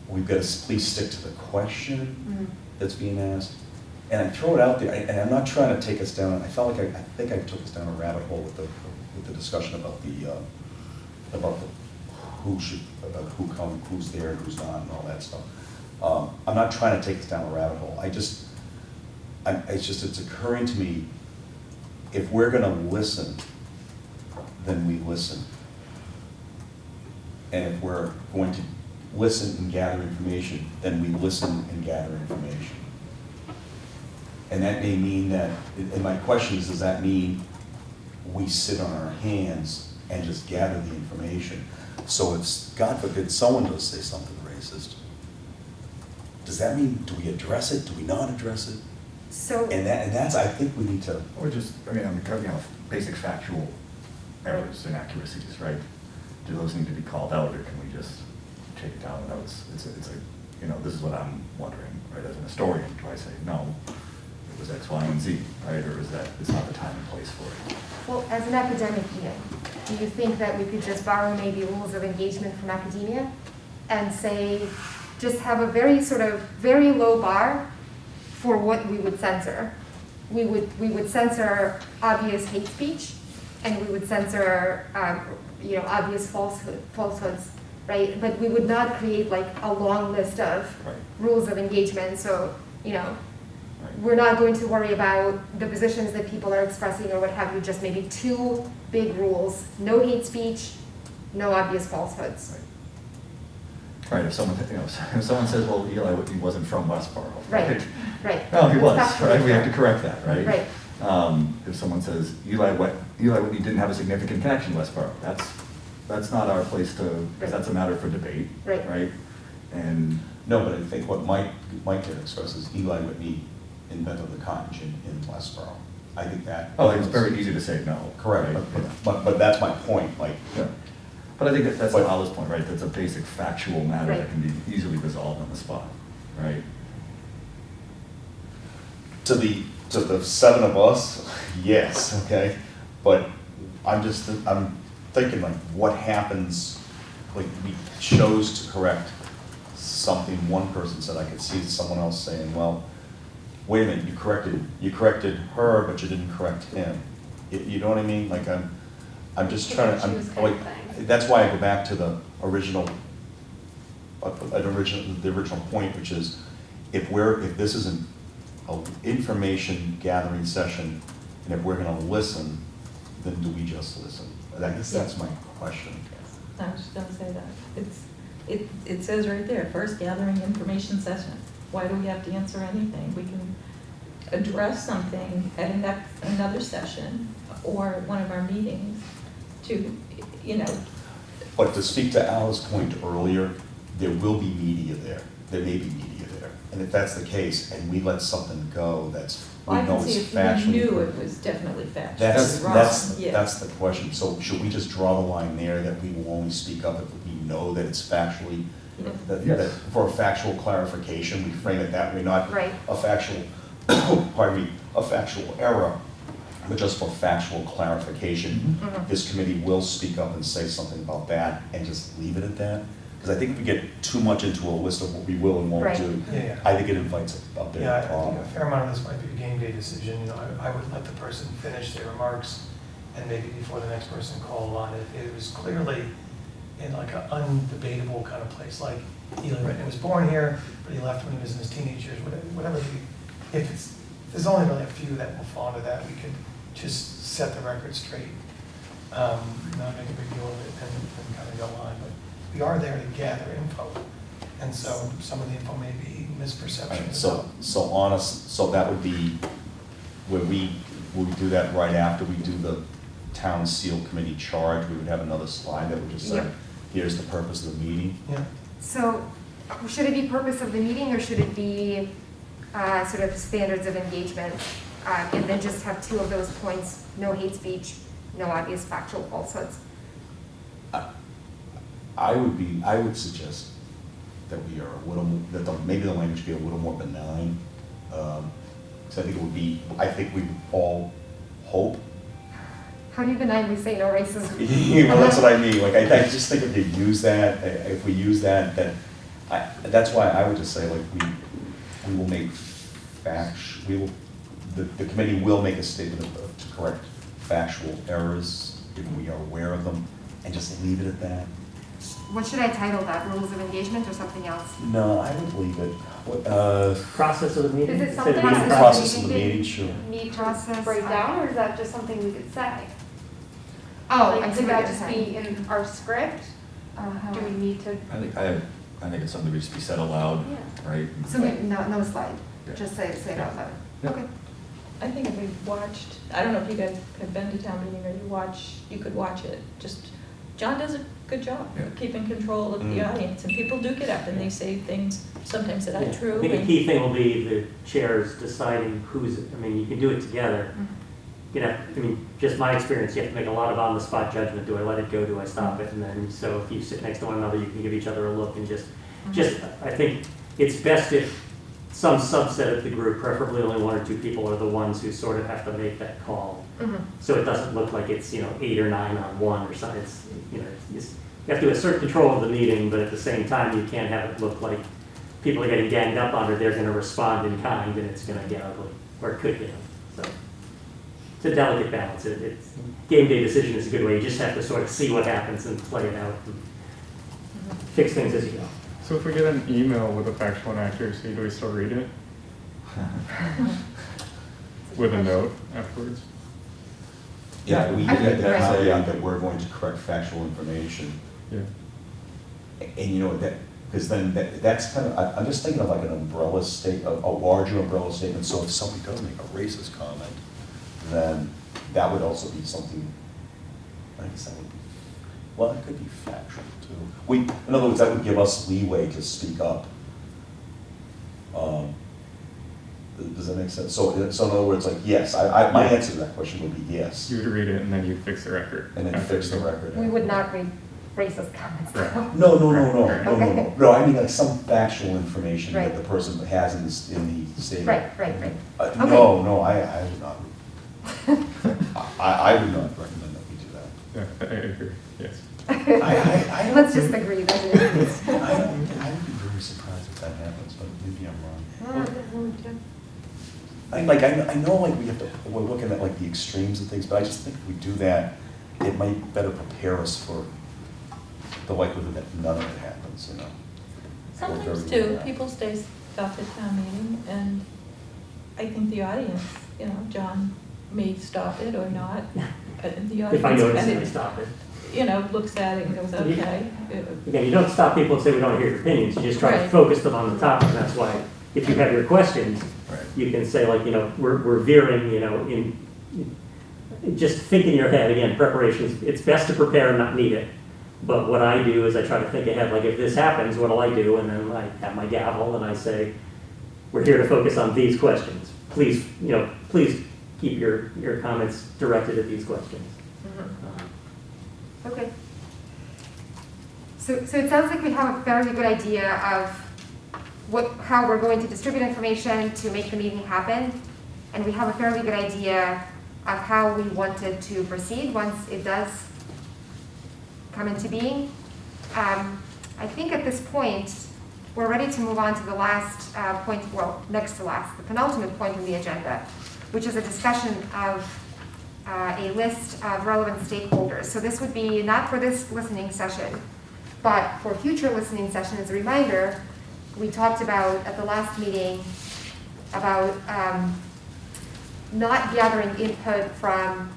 we've got to please stick to the question Mhm. that's being asked? And I throw it out there, and I'm not trying to take us down, I felt like I think I took us down a rabbit hole with the discussion about who's there and who's not and all that stuff. I'm not trying to take this down a rabbit hole. It's occurring to me, if we're gonna listen, then we listen. And if we're going to listen and gather information, then we listen and gather information. And that may mean that, and my question is, does that mean we sit on our hands and just gather the information? So if, God forbid, someone does say something racist, does that mean, do we address it, do we not address it? So, And that's, I think we need to, Or just, basic factual errors, inaccuracies, right? Do those need to be called out, or can we just take it down? No, it's this is what I'm wondering, right? As an historian, do I say, no, it was X, Y, and Z, right? Or is that, it's not the time and place for it? well, as an academic, Ian, do you think that we could just borrow maybe rules of engagement from academia and say, just have a very low bar for what we would censor? We would censor obvious hate speech, and we would censor, obvious falsehoods, right? But we would not create like a long list of Right. rules of engagement. So, Right. we're not going to worry about the positions that people are expressing or what have you, just maybe 2 big rules: no hate speech, no obvious falsehoods. Right, if someone says, well, Eli Whitney wasn't from Westboro. Right. No, he was, That's right? We have to factually correct that, right? Right. If someone says Eli Whitney didn't have a significant connection to Westboro, that's not our place to, because that's a matter for debate, Right. right? And, no, but I think what Mike did express is Eli Whitney invented the cotton gin in Westboro. I think that. it's very easy to say no. Correct, right? but that's my point, like, Yeah. But I think that's But- Alice's point, right? That's a basic factual matter that Right. can be easily resolved on the spot, right? to the 7 of us, yes, okay? But I'm thinking like, what happens, like, we chose to correct something one person said. I could see someone else saying, well, wait a minute, you corrected her, but you didn't correct him. You know what I mean? Like, I'm just trying to, Choose kind of thing. that's why I go back to the original point, which is, if this is an information gathering session, and if we're gonna listen, then do we just listen? I guess that's my question. I was just gonna say that. It says right there, first gathering information session. Why do we have to answer anything? We can address something at another session or one of our meetings to, But to speak to Al's point earlier, there will be media there. There may be media there. And if that's the case, and we let something go that's, we well, I know can is see if we factually. knew it was definitely factually That's, wrong. that's, Yeah. that's the question. So should we just draw the line there that we will only speak up if we know that it's factually, Yeah. that for a factual clarification, we frame it that way, not Right. a factual, a factual error, but just for factual clarification. Mhm. This committee will speak up and say something about that and just leave it at that. Because I think if we get too much into a list of what we will and won't Right. do, Yeah. I think it invites a big Yeah, I think problem. a fair amount of this might be a game day decision, I would let the person finish their remarks, and maybe before the next person called on it, it was clearly in like an undebatable kind of place, like Eli Whitney was born here, but he left when he was in his teenage years, whatever, there's only really a few that will fall into that, we could just set the record straight, not make a big deal of it and kind of go on, but we are there to gather info, and so some of the info may be misperceptions. So that would be, where we do that right after we do the town seal committee charge, we would have another slide that would just say, Yep. here's the purpose of the meeting. Yeah. So, should it be purpose of the meeting, or should it be sort of standards of engagement? And then just have 2 of those points: no hate speech, no obvious factual falsehoods. I would suggest that we are a little, maybe the language be a little more benign. Because I think we all hope. How do you benignly say no racism? Well, that's what I mean, like, I just think if you use that, if we use that, then, that's why I would just say, like, we will make the committee will make a statement to correct factual errors if we are aware of them, and just leave it at that. What should I title that? Rules of engagement or something else? No, I would leave it. Process of the meeting? Is it instead of something meeting that Process of we the could meeting, sure. need Process, to break down, or is that just something we could say? Oh, Like, I see could what that you're just saying. be in our script? Do we need to? I think it's something that just be said aloud, Yeah. right? So no slide, Yeah. just say it out loud. Yeah. Okay. I think if we watched, I don't know if you guys have been to town meeting or you could watch it. Just, John does a good job Yeah. of keeping control of the Mm. audience, and people do get up and they say things sometimes that Yeah. aren't true. I think a and- key thing will be the chairs deciding who's, I mean, you can do it together. You know, I mean, just my experience, you have to make a lot of on-the-spot judgment. Do I let it go? Do I stop it? And then, so if you sit next to one another, you can give each other a look and just, I think it's best if some subset of the group, preferably only one or two people, are the ones who sort of have to make that call. Mhm. So it doesn't look like it's, 8 or 9 on one or something. It's, you have to assert control of the meeting, but at the same time, you can't have it look like people are getting ganged up on, or they're gonna respond in kind, and it's gonna get ugly, or it could get ugly, so. It's a delicate balance. It's, game day decision is a good way. You just have to sort of see what happens and play it out and fix things as you go. So if we get an email with a factual inaccuracy, do we still read it? With a note afterwards? Yeah, we I get think that right. caveat that we're going to correct factual information. Yeah. And you know, because then that's kind of, I'm just thinking of like an umbrella state, a larger umbrella statement. So if somebody does make a racist comment, then that would also be something, I guess that would be, well, it could be factual too. In other words, that would give us leeway to speak up. Does that make sense? So in other words, like, yes, my answer to that question would be yes. You would read it and then you'd fix the record. And then after fix the record. We would not read racist comments. Right. No, Okay. no, I mean like some factual information that Right. the person has in the statement. Right. Okay. No, I would not. I would not recommend that we do that. Yeah, I agree, yes. I don't Let's just think- agree that it is. I would be very surprised if that happens, but maybe I'm wrong. I know like we have to, we're looking at like the extremes and things, but I just think if we do that, it might better prepare us for the likelihood that none of it happens, you know? Sometimes Or very too, rare. people say stuff at town meeting, and I think the audience, John may stop it or not. The audience If I notice kind it, I of, stop it. looks at it and goes, okay. Again, you don't stop people and say we don't hear your opinions, you just try to Right. focus them on the topic, and that's why, if you have your questions, Right. you can say like, we're veering, just think in your head, again, preparations, it's best to prepare and not need it. But what I do is I try to think ahead, like if this happens, what'll I do? And then I have my gavel and I say, we're here to focus on these questions. Please, please keep your comments directed at these questions. Okay. So it sounds like we have a fairly good idea of how we're going to distribute information to make the meeting happen. And we have a fairly good idea of how we wanted to proceed once it does come into being. I think at this point, we're ready to move on to the last point, well, next to last, the penultimate point on the agenda, which is a discussion of a list of relevant stakeholders. So this would be not for this listening session, but for future listening session. As a reminder, we talked about at the last meeting about not gathering input from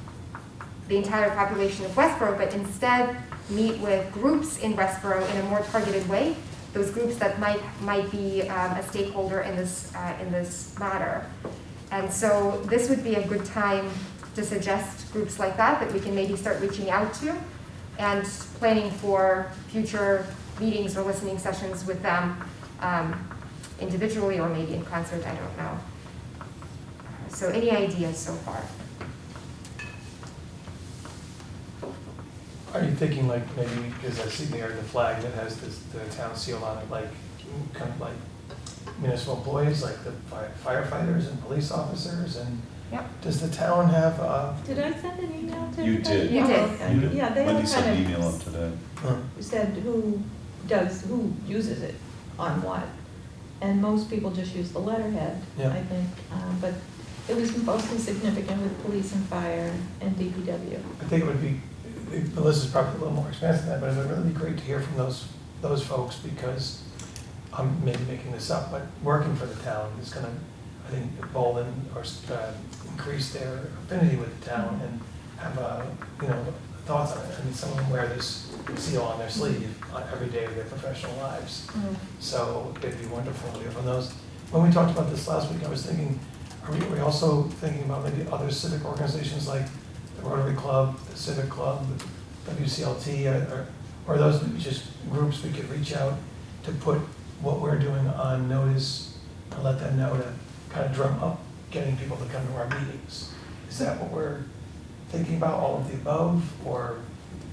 the entire population of Westboro, but instead meet with groups in Westboro in a more targeted way, those groups that might be a stakeholder in this matter. And so this would be a good time to suggest groups like that we can maybe start reaching out to and planning for future meetings or listening sessions with them individually or maybe in concert, I don't know. So any ideas so far? Are you thinking like maybe, because I see there the flag that has the town seal on it, like, kind of like municipal employees, like the firefighters and police officers, and Yep. does the town have, Did I send an email to You everybody? did. You did. Oh, okay. You did. Yeah, they Wendy all sent kind an of email up today. said who uses it on what. And most people just use the letterhead, Yeah. I think. But it was mostly significant with police and fire and DPW. I think it would be the list is probably a little more expensive than that, but it would really be great to hear from those folks, because I'm maybe making this up, but working for the town is gonna, I think, embolden or increase their affinity with the town and have, thoughts on it. I mean, some of them wear this seal on their sleeve every day of their professional lives. So it'd be wonderful to hear from those. When we talked about this last week, I was thinking, are we also thinking about maybe other civic organizations like the Rotary Club, the Civic Club, the WCLT, or those just groups we could reach out to put what we're doing on notice and let them know to kind of drum up getting people to come to our meetings? Is that what we're thinking about, all of the above, or?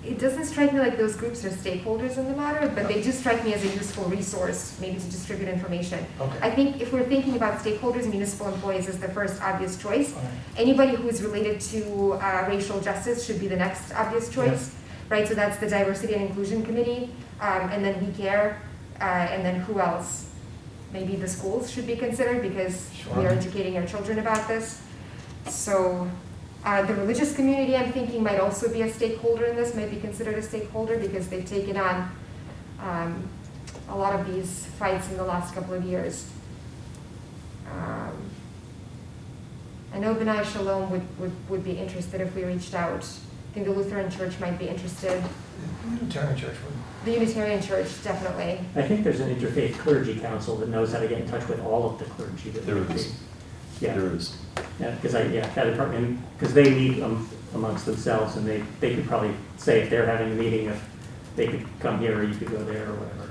It doesn't strike me like those groups are stakeholders in the matter, but they do strike me as a useful resource, maybe to distribute information. Okay. I think if we're thinking about stakeholders, municipal employees is the first obvious choice. All right. Anybody who's related to racial justice should be the next obvious choice, right? So that's the Diversity and Inclusion Committee, and then We Care, and then who else? Maybe the schools should be considered, because we are educating our children about this. So the religious community, I'm thinking, might also be a stakeholder in this, might be considered a stakeholder, because they've taken on a lot of these fights in the last couple of years. I know B'nai Shalom would be interested if we reached out. I think the Lutheran Church might be interested. The Unitarian Church would. The Unitarian Church, definitely. I think there's an interfaith clergy council that knows how to get in touch with all of the clergy. That There might be. is. Yeah. There is. Yeah, because that department, because they meet amongst themselves, and they could probably say if they're having a meeting, if they could come here, or you could go there, or whatever.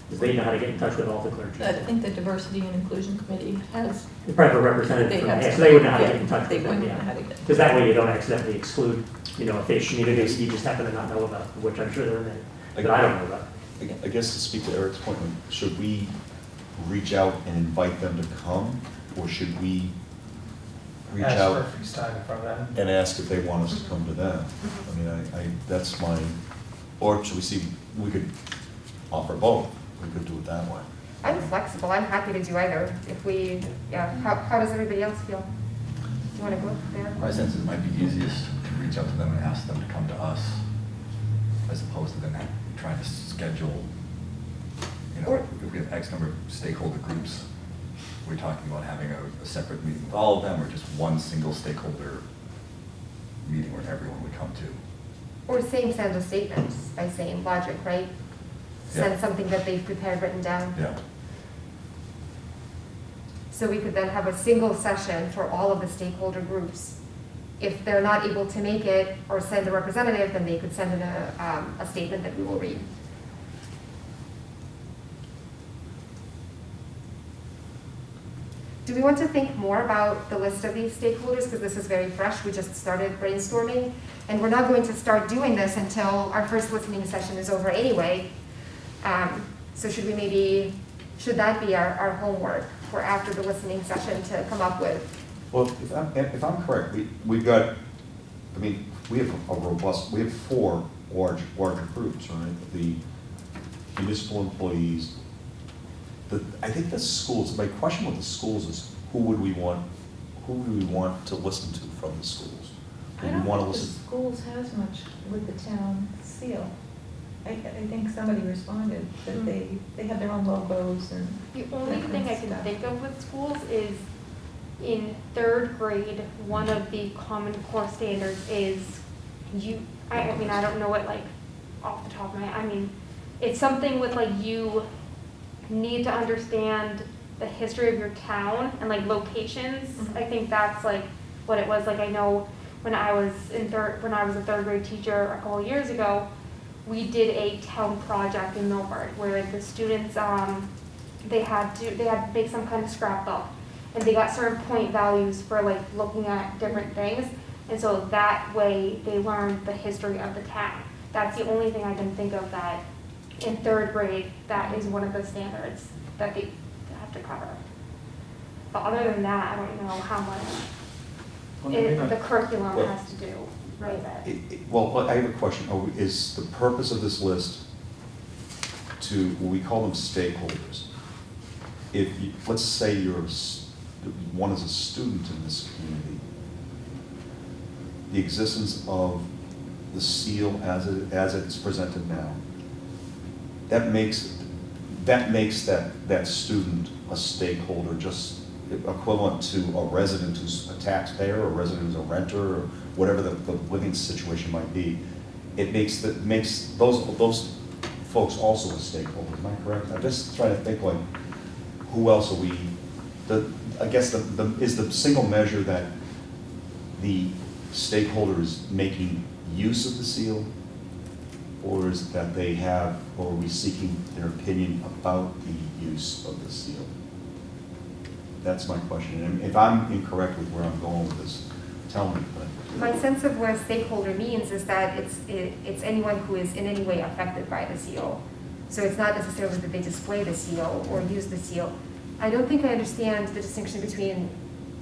Because they know how to get in touch with all the clergy. I think the Diversity and Inclusion Committee has. They probably have a representative They from have there, so some- they would know how to yeah, get in touch they with them, would know how yeah. to get- Because that way you don't accidentally exclude, a faith community that you just happen to not know about, which I'm sure there are many, that I don't know about. I guess to speak to Eric's point, should we reach out and invite them to come, or should we reach Ask out for FaceTime from them. and ask if they want us to come to them? I mean, that's my, or should we see, we could offer both, we could do it that way. I'm flexible, I'm happy to do either. If we, how does everybody else feel? Do you want to go there? My sense is it might be easiest to reach out to them and ask them to come to us, as opposed to them trying to schedule, Or- if we have X number of stakeholder groups, we're talking about having a separate meeting with all of them, or just one single stakeholder meeting where everyone would come to. Or send a statement by same logic, right? Send Yeah. something that they've prepared, written down. Yeah. So we could then have a single session for all of the stakeholder groups. If they're not able to make it or send a representative, then they could send in a statement that we will read. Do we want to think more about the list of these stakeholders? Because this is very fresh, we just started brainstorming. And we're not going to start doing this until our first listening session is over anyway. So should that be our homework for after the listening session to come up with? Well, if I'm correct, we've got, I mean, we have we have 4 larger groups, right? The municipal employees, I think the schools, my question with the schools is, who would we want to listen to from the schools? I Do we don't want to think the listen? schools has much with the town seal. I think somebody responded that they have their own logos and. The only that thing kind I of can stuff. think of with schools is in 3rd grade, one of the Common Core standards is I mean, I don't know it like off the top of my head. I mean, it's something with like you need to understand the history of your town and like locations. Mhm. I think that's like what it was. Like I know when I was a 3rd grade teacher a couple of years ago, we did a town project in Milford where the students they had to make some kind of scrapbook, and they got certain point values for like looking at different things, and so that way they learned the history of the town. That's the only thing I can think of that in 3rd grade that is one of the standards that they have to cover. But other than that, I don't know how much the curriculum Well- has to do with it. Well, I have a question. Is the purpose of this list we call them stakeholders? If let's say one is a student in this community, the existence of the seal as it's presented now, that makes that student a stakeholder, just equivalent to a resident who's a taxpayer, or a resident who's a renter, or whatever the living situation might be. It makes those folks also a stakeholder. Am I correct? I'm just trying to think, like, who else are we? I guess is the single measure that the stakeholder is making use of the seal, or is it that they have, or are we seeking their opinion about the use of the seal? That's my question. And if I'm incorrect with where I'm going with this, tell me. But My sense of what a stakeholder means is that it's anyone who is in any way affected by the seal. So it's not necessarily that they display the seal or use the seal. I don't think I understand the distinction between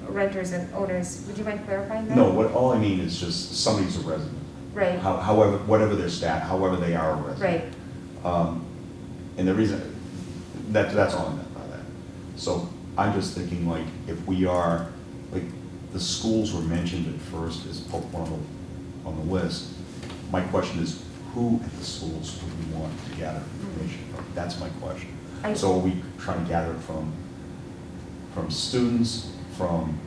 renters and owners. Would you mind clarifying that? no, all I mean is just somebody's a resident. Right, However, whatever their however they are a resident. right. And the reason, that's all I meant by that. So I'm just thinking, like, if we are, like, the schools were mentioned at first as one on the list. My question is, who at the schools would we want to gather information from? That's my question. So are we trying to gather it from students, from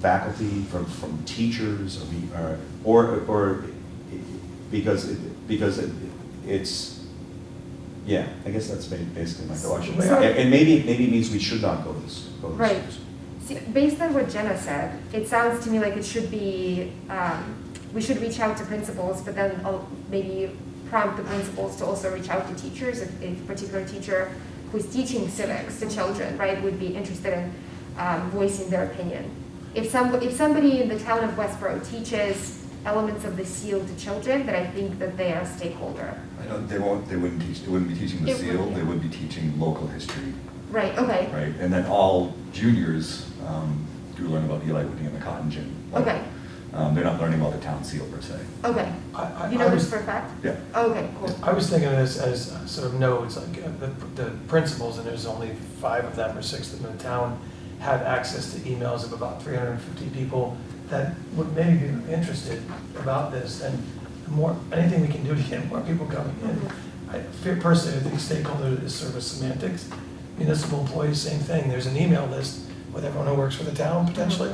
faculty, from teachers, or because it's, yeah, I guess that's basically my question. So- And maybe it means we should not go to this. Right. See, based on what Jenna said, it sounds to me like it should be, we should reach out to principals, but then maybe prompt the principals to also reach out to teachers. If a particular teacher who's teaching civics to children, right, would be interested in voicing their opinion. If somebody in the town of Westboro teaches elements of the seal to children, then I think that they are a stakeholder. They wouldn't be teaching the It seal, would- they would be teaching local history, Right, okay, right? And then all juniors do learn about Eli Whitney and the cotton gin. okay, They're not learning about the town seal per se. okay. You know this for a fact? Yeah. Okay, cool. I was thinking of this as sort of nodes, like the principals, and there's only 5 of them or 6 of them in the town, have access to emails of about 350 people that would maybe be interested about this, and the more, anything we can do to get more people coming in. Personally, I think stakeholder is sort of semantics. Municipal employees, same thing. There's an email list with everyone who works for the town potentially.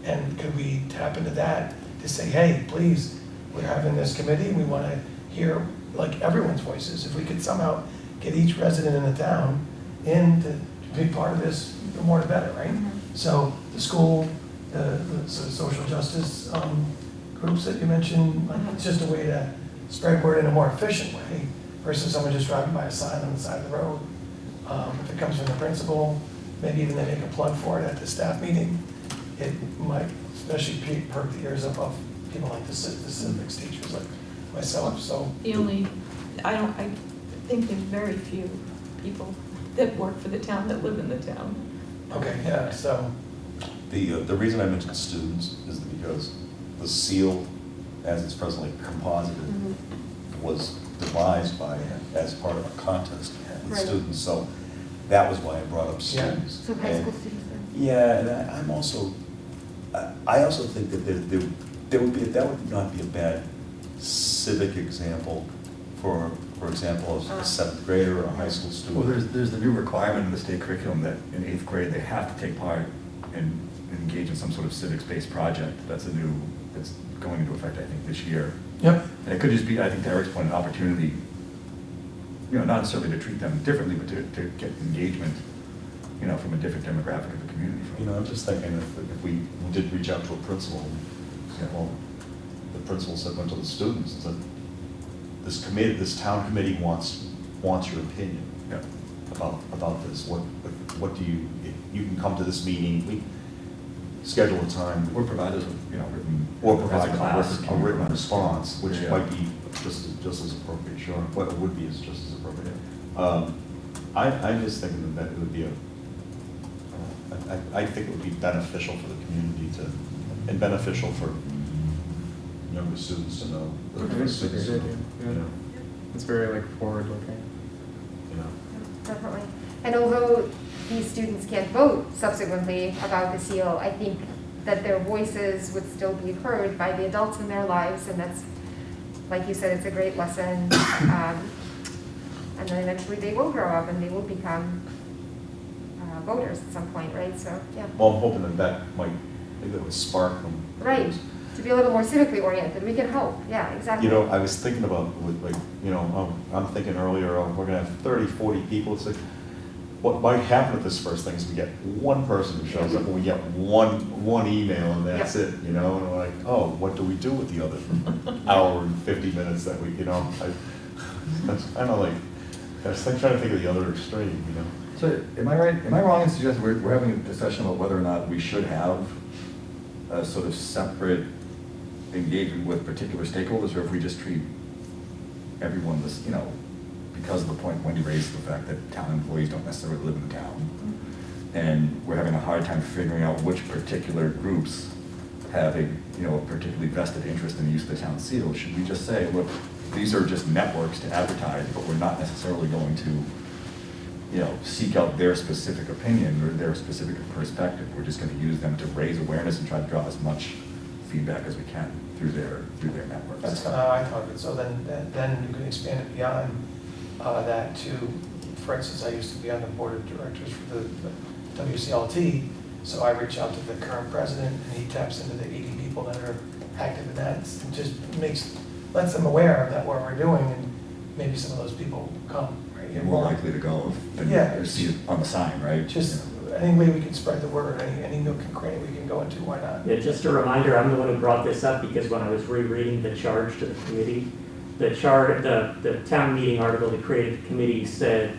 And could we tap into that to say, hey, please, we're having this committee, we want to hear like everyone's voices. If we could somehow get each resident in the town in to be part of this, the more the better, right? So the school, the social justice groups that you mentioned, like, it's just a way to spread word in a more efficient way versus someone just driving by a sign on the side of the road. If it comes from the principal, maybe even they make a plug for it at the staff meeting, it might especially perk the ears up of people like the civics teachers like myself, so. I think there's very few people that work for the town that live in the town. Okay, yeah, so, The reason I mentioned students is because the seal, as it's presently composited, was devised as part of a contest with Right. students. So that was why I brought up students. So high And- school students then? Yeah, and I also think that that would not be a bad civic example for example, a 7th grader or a high school Well, student. there's the new requirement in the state curriculum that in 8th grade, they have to take part and engage in some sort of civics-based project. That's going into effect, I think, this year. yep, And it could just be, I think to Eric's point, an opportunity, not necessarily to treat them differently, but to get engagement, from a different demographic of the community. I'm just thinking if we did reach out to a principal, well, the principal went to the students and said, this town committee wants your opinion Yeah. about this. What do you can come to this meeting, we schedule a time. Or provide us with, written. Or provide as a class, a written response, which Yeah. might be just as appropriate, sure, what it would be is just as appropriate. I'm just thinking that it would be I think it would be beneficial for the community and beneficial for younger students to know. I think it's a great idea. Yeah. It's very forward-looking. Definitely. And although these students can't vote subsequently about the seal, I think that their voices would still be heard by the adults in their lives, and that's, like you said, it's a great lesson. And then eventually they will grow up and they will become voters at some point, right? So, yeah. Well, I'm hoping that might, maybe that would spark them. Right, to be a little more civically oriented, we can hope, yeah, exactly. You know, I was thinking about, with like, you know, I'm thinking earlier, we're gonna have 30, 40 people. It's like, what might happen at this first thing is we get one person who shows up and we get one email and that's it, you know? And we're like, oh, what do we do with the other hour and 50 minutes that we, you know? That's kind of like, I was trying to think of the other extreme, you know? So am I right, am I wrong in suggesting we're having a discussion about whether or not we should have a sort of separate engagement with particular stakeholders, or if we just treat everyone this, you know, because of the point Wendy raised, the fact that town employees don't necessarily live in the town. And we're having a hard time figuring out which particular groups have a, you know, a particularly vested interest in the use of the town seal. Should we just say, look, these are just networks to advertise, but we're not necessarily going to, you know, seek out their specific opinion or their specific perspective. We're just going to use them to raise awareness and try to draw as much feedback as we can through their networks. That's kind of how I thought of it. So then you can expand it beyond that to, for instance, I used to be on the board of directors for the WCLT, so I reach out to the current president and he taps into the 80 people that are active in that. It just lets them aware that what we're doing, and maybe some of those people come. Right? You're more likely to go if Yeah. you see it on the sign, right? Just any way we can spread the word, any nook and cranny we can go into, why not? Yeah, just a reminder, I'm the one who brought this up because when I was rereading the charge to the committee, the town meeting article that created the committee said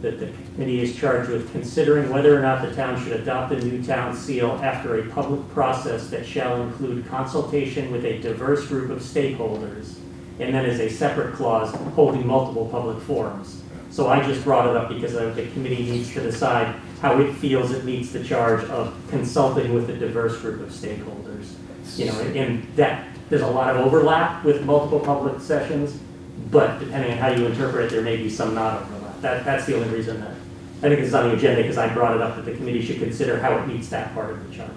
that the committee is charged with considering whether or not the town should adopt a new town seal after a public process that shall include consultation with a diverse group of stakeholders, and then as a separate clause, holding multiple public forums. So I just brought it up because the committee needs to decide how it feels it meets the charge of consulting with a diverse group of stakeholders. You know, and that, there's a lot of overlap with multiple public sessions, but depending on how you interpret it, there may be some not overlap. That's the only reason that I think it's on the agenda, because I brought it up that the committee should consider how it meets that part of the charge.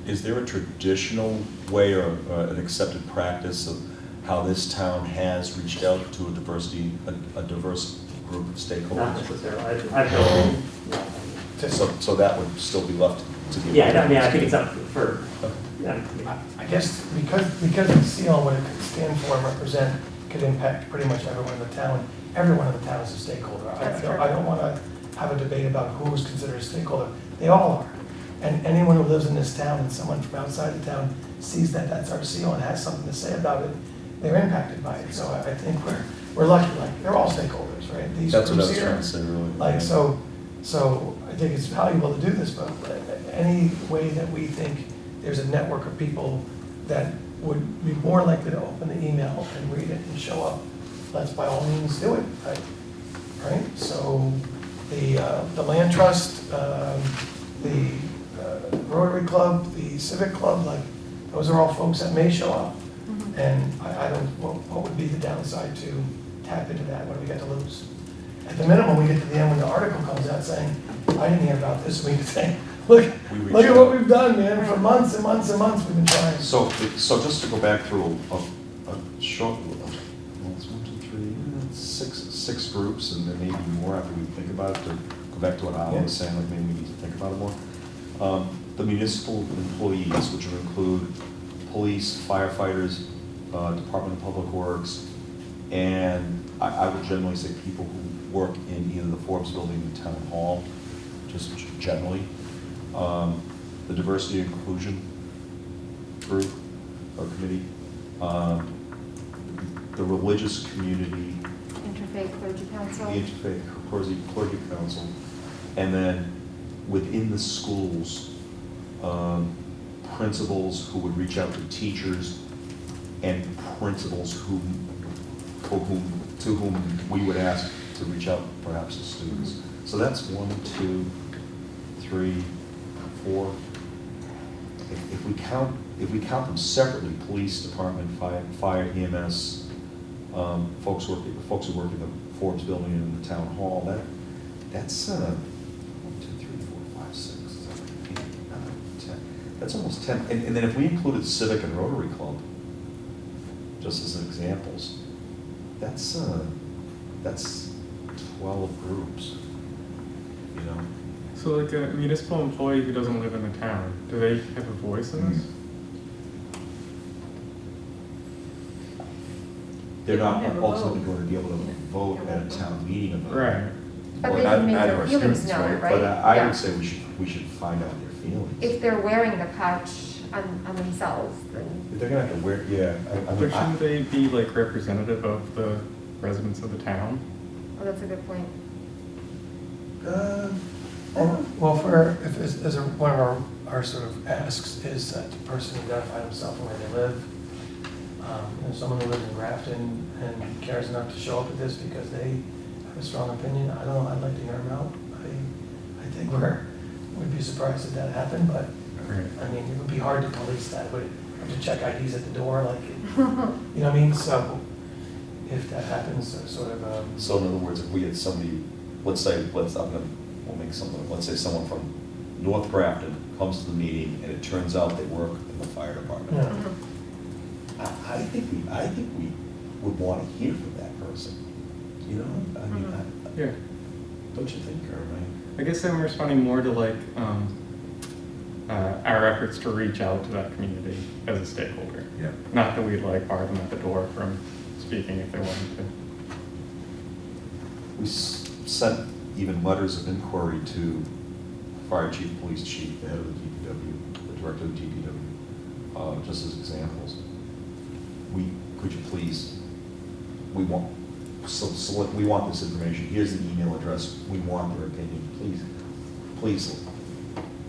Is there a traditional way or an accepted practice of how this town has reached out to a diverse group of Not stakeholders? necessarily. I've heard. So that would still be left to be. Yeah, I mean, I think it's up for. I guess because the seal, what it could stand for and represent, could impact pretty much everyone in the town. Everyone in the town is a stakeholder. I don't want to have a debate about who is considered a stakeholder. They all are. And anyone who lives in this town and someone from outside the town sees that that's our seal and has something to say about it, they're impacted by it. So I think we're lucky. Like, they're all stakeholders, right? These That's what I groups was here, trying to say, really. like, Yeah. so I think it's valuable to do this, but any way that we think there's a network of people that would be more likely to open the email and read it and show up, let's by all means do it, right? So the land trust, the Rotary Club, the Civic Club, like, those are all folks that may show up. And I don't, what would be the downside to tap into that? What do we got to lose? At the minimum, we get to the end when the article comes out saying, I didn't hear about this, we can say, look at what we've done, man, for months and months and months we've been trying. So just to go back through a short, well, it's 1, 2, 3, six groups, and there may be more after we think about it, to go back to what Alan was saying, like maybe we need to think about it more. The municipal employees, which would include police, firefighters, Department of Public Works, and I would generally say people who work in either the Forbes building or Town Hall, just generally. The diversity and inclusion group or committee, the religious community, Interfaith Clergy Council. the Interfaith Clergy Council, and then within the schools, principals who would reach out to teachers and principals to whom we would ask to reach out perhaps to students. So that's 1, 2, 3, 4. If we count them separately, police department, fire, EMS, folks who work in the Forbes building and in the town hall, that's 1, 2, 3, 4, 5, 6, 7, 8, 9, 10. That's almost 10, and then if we included Civic and Rotary Club, just as examples, that's 12 groups, you know? So like a municipal employee who doesn't live in the town, do they have a voice in this? They're not They don't have a ultimately vote. going to be able to Yeah. vote at a town meeting about it. Right. But Well, they not- can make not their our feelings students, known, right? right? But I Yeah. would say we should find out their feelings. If they're wearing the patch on themselves, then, If they're gonna have to wear, yeah, I But mean, shouldn't they be like representative of the residents of the town? oh, that's a good point. Well, for, if, as one of our sort of asks is that the person identify themselves and where they live. Someone who lives in Grafton and cares enough to show up at this because they have a strong opinion, I don't know, I'd like to hear them out. I think we'd be surprised if that happened, but, Right. I mean, it would be hard to police that, would it? Have to check IDs at the door, like, you know what I mean? So, if that happens, sort of, so in other words, if we had somebody, we'll make something, let's say someone from North Grafton comes to the meeting and it turns out they work in the fire department. Yeah. I think we would want to hear from that person, you know? I mean, Yeah. don't you think, Carmine? I guess I'm responding more to like our efforts to reach out to that community as a stakeholder. Yeah. Not that we'd like bar them at the door from speaking if they wanted to. We sent even letters of inquiry to fire chief, police chief, the head of the DPW, the director of the DPW, just as examples. Could you please, we want this information, here's the email address, we want their opinion, please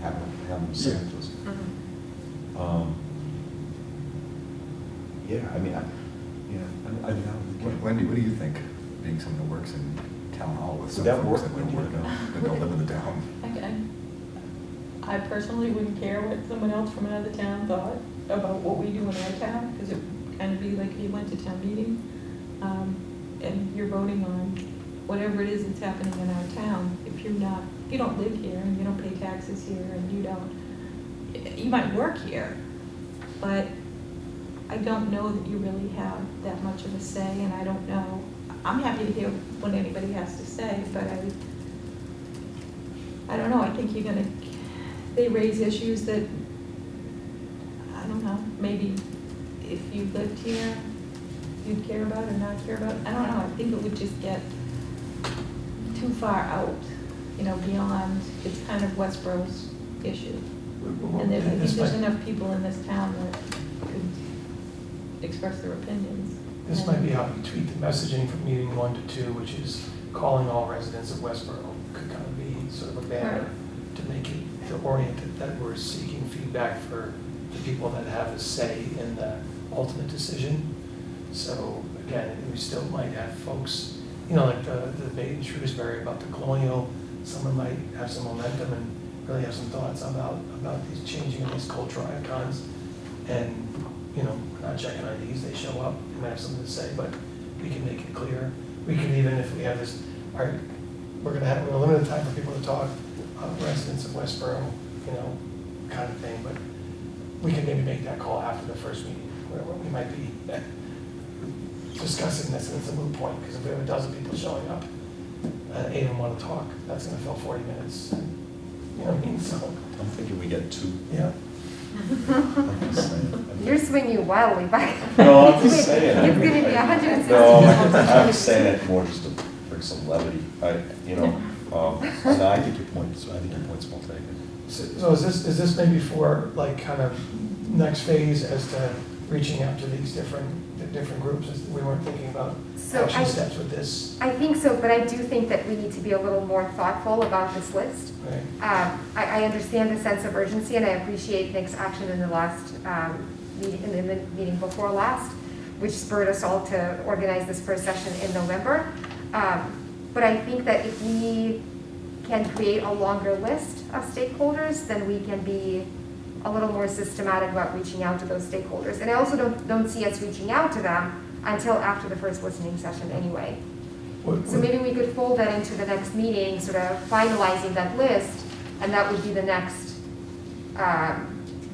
have them send it to us. Yeah, I mean, I don't think. Wendy, what do you think, being someone who works in town hall with some Would that folks work, that don't Wendy, work, or no? that don't live in the town? I personally wouldn't care what someone else from another town thought about what we do in our town, because it would kind of be like if you went to town meeting, and you're voting on whatever it is that's happening in our town. If you don't live here, and you don't pay taxes here, and you might work here, but I don't know that you really have that much of a say, and I don't know, I'm happy to hear what anybody has to say, but I don't know, I think they raise issues that, I don't know, maybe if you lived here, you'd care about or not care about, I don't know, I think it would just get too far out, beyond, it's kind of Westboro's issue. And I think there's enough people in this town that could express their opinions. This might be how you tweak the messaging from meeting 1 to 2, which is calling all residents of Westboro, could kind of be sort of a banner to make it, to orient it, that we're seeking feedback for the people that have a say in the ultimate decision. So again, we still might have folks, like the debate in Shrewsbury about the colonial, someone might have some momentum and really have some thoughts about these changing of these cultural icons. And, we're not checking IDs, they show up, they might have something to say, but we can make it clear. We can even, if we have this, all right, we're gonna limit the time for people to talk, residents of Westboro, kind of thing, but we can maybe make that call after the first meeting, where we might be discussing this, and it's a moot point, because if we have a dozen people showing up, 8 of them want to talk, that's gonna fill 40 minutes, you know what I mean, so, I'm thinking we get 2. yeah. I'm just saying. You're swinging wildly back. No, I'm just saying. It's gonna be 160 No, people. I'm saying it more just to bring some levity, and I think your point's well taken. So is this maybe for, like, kind of next phase as to reaching out to these different groups? We weren't thinking about So action steps with this, I think so, but I do think that we need to be a little more thoughtful about this list. right? I understand the sense of urgency, and I appreciate Nick's action in the last meeting, in the meeting before last, which spurred us all to organize this first session in November. But I think that if we can create a longer list of stakeholders, then we can be a little more systematic about reaching out to those stakeholders. And I also don't see us reaching out to them until after the first listening session anyway. So maybe we could fold that into the next meeting, sort of finalizing that list, and that would be the next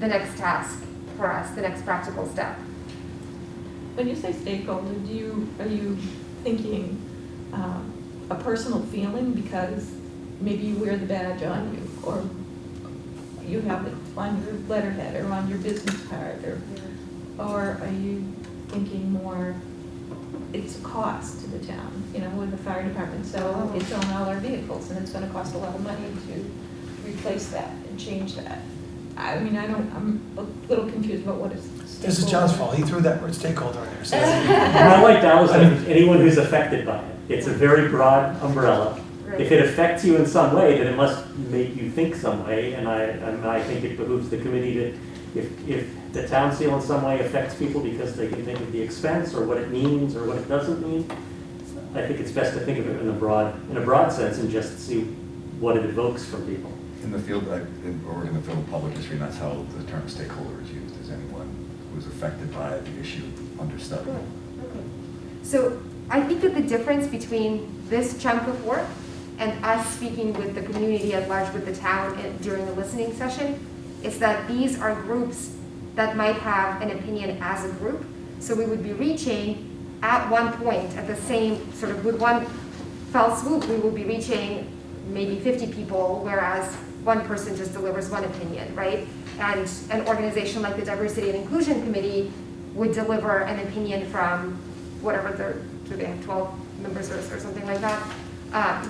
the next task for us, the next practical step. When you say stakeholder, are you thinking a personal feeling because maybe you wear the badge on you, or you have it on your letterhead or on your business card, or are you thinking more, it's a cost to the town, with the fire department, so it's on all our vehicles, and it's gonna cost a lot of money to replace that and change that. I'm a little confused about what is. This is John's fault, he threw that word stakeholder in there. So And I like Dallas, anyone who's affected by it. It's a very broad umbrella. Right. If it affects you in some way, then it must make you think some way, and I think it behooves the committee to, if the town seal in some way affects people because they can think of the expense or what it means or what it doesn't mean, I think it's best to think of it in a broad sense and just see what it evokes from people. In the field, or in the field of public history, and that's how the term stakeholder is used, is anyone who is affected by the issue under study. Good. Okay. So I think that the difference between this chunk of work and us speaking with the community at large, with the town during the listening session, is that these are groups that might have an opinion as a group. So we would be reaching at one point, at the same, sort of with one fell swoop, we would be reaching maybe 50 people, whereas one person just delivers one opinion, right? And an organization like the Diversity and Inclusion Committee would deliver an opinion from whatever do they have 12 members or something like that?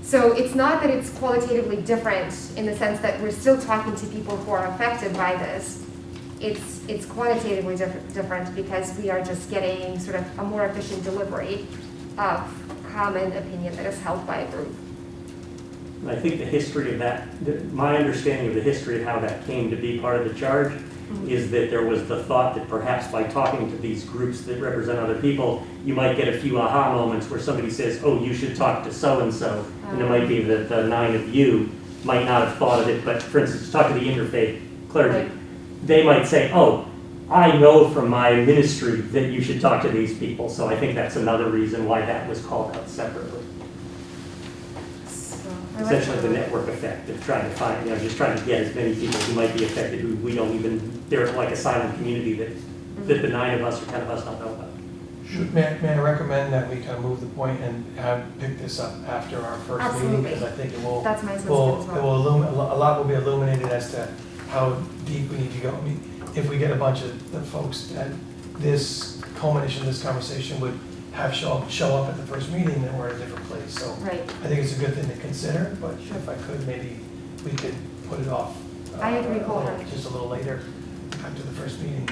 So it's not that it's qualitatively different in the sense that we're still talking to people who are affected by this. It's quantitatively different because we are just getting sort of a more efficient delivery of common opinion that is held by a group. I think the history of that, my understanding of the history of how that came to be part of the charge is that there was the thought that perhaps by talking to these groups that represent other people, you might get a few aha moments where somebody says, oh, you should talk to so-and-so. And it might be that the 9 of you might not have thought of it, but for instance, talk to the interfaith clergy. Right. They might say, oh, I know from my ministry that you should talk to these people. So I think that's another reason why that was called out separately. Essentially the network effect of trying to find, just trying to get as many people who might be affected who we don't even, they're like a silent community that the 9 of us or 10 of us don't know about. May I recommend that we kind of move the point and pick this up after our first meeting? Absolutely. Because I think it will, That's my it suggestion as well. will a lot will be illuminated as to how deep we need to go. I mean, if we get a bunch of the folks that this culmination of this conversation would have show up at the first meeting, then we're at a different place. So Right. I think it's a good thing to consider, but if I could, maybe we could put it off. I agree wholeheartedly. Just a little later after the first meeting.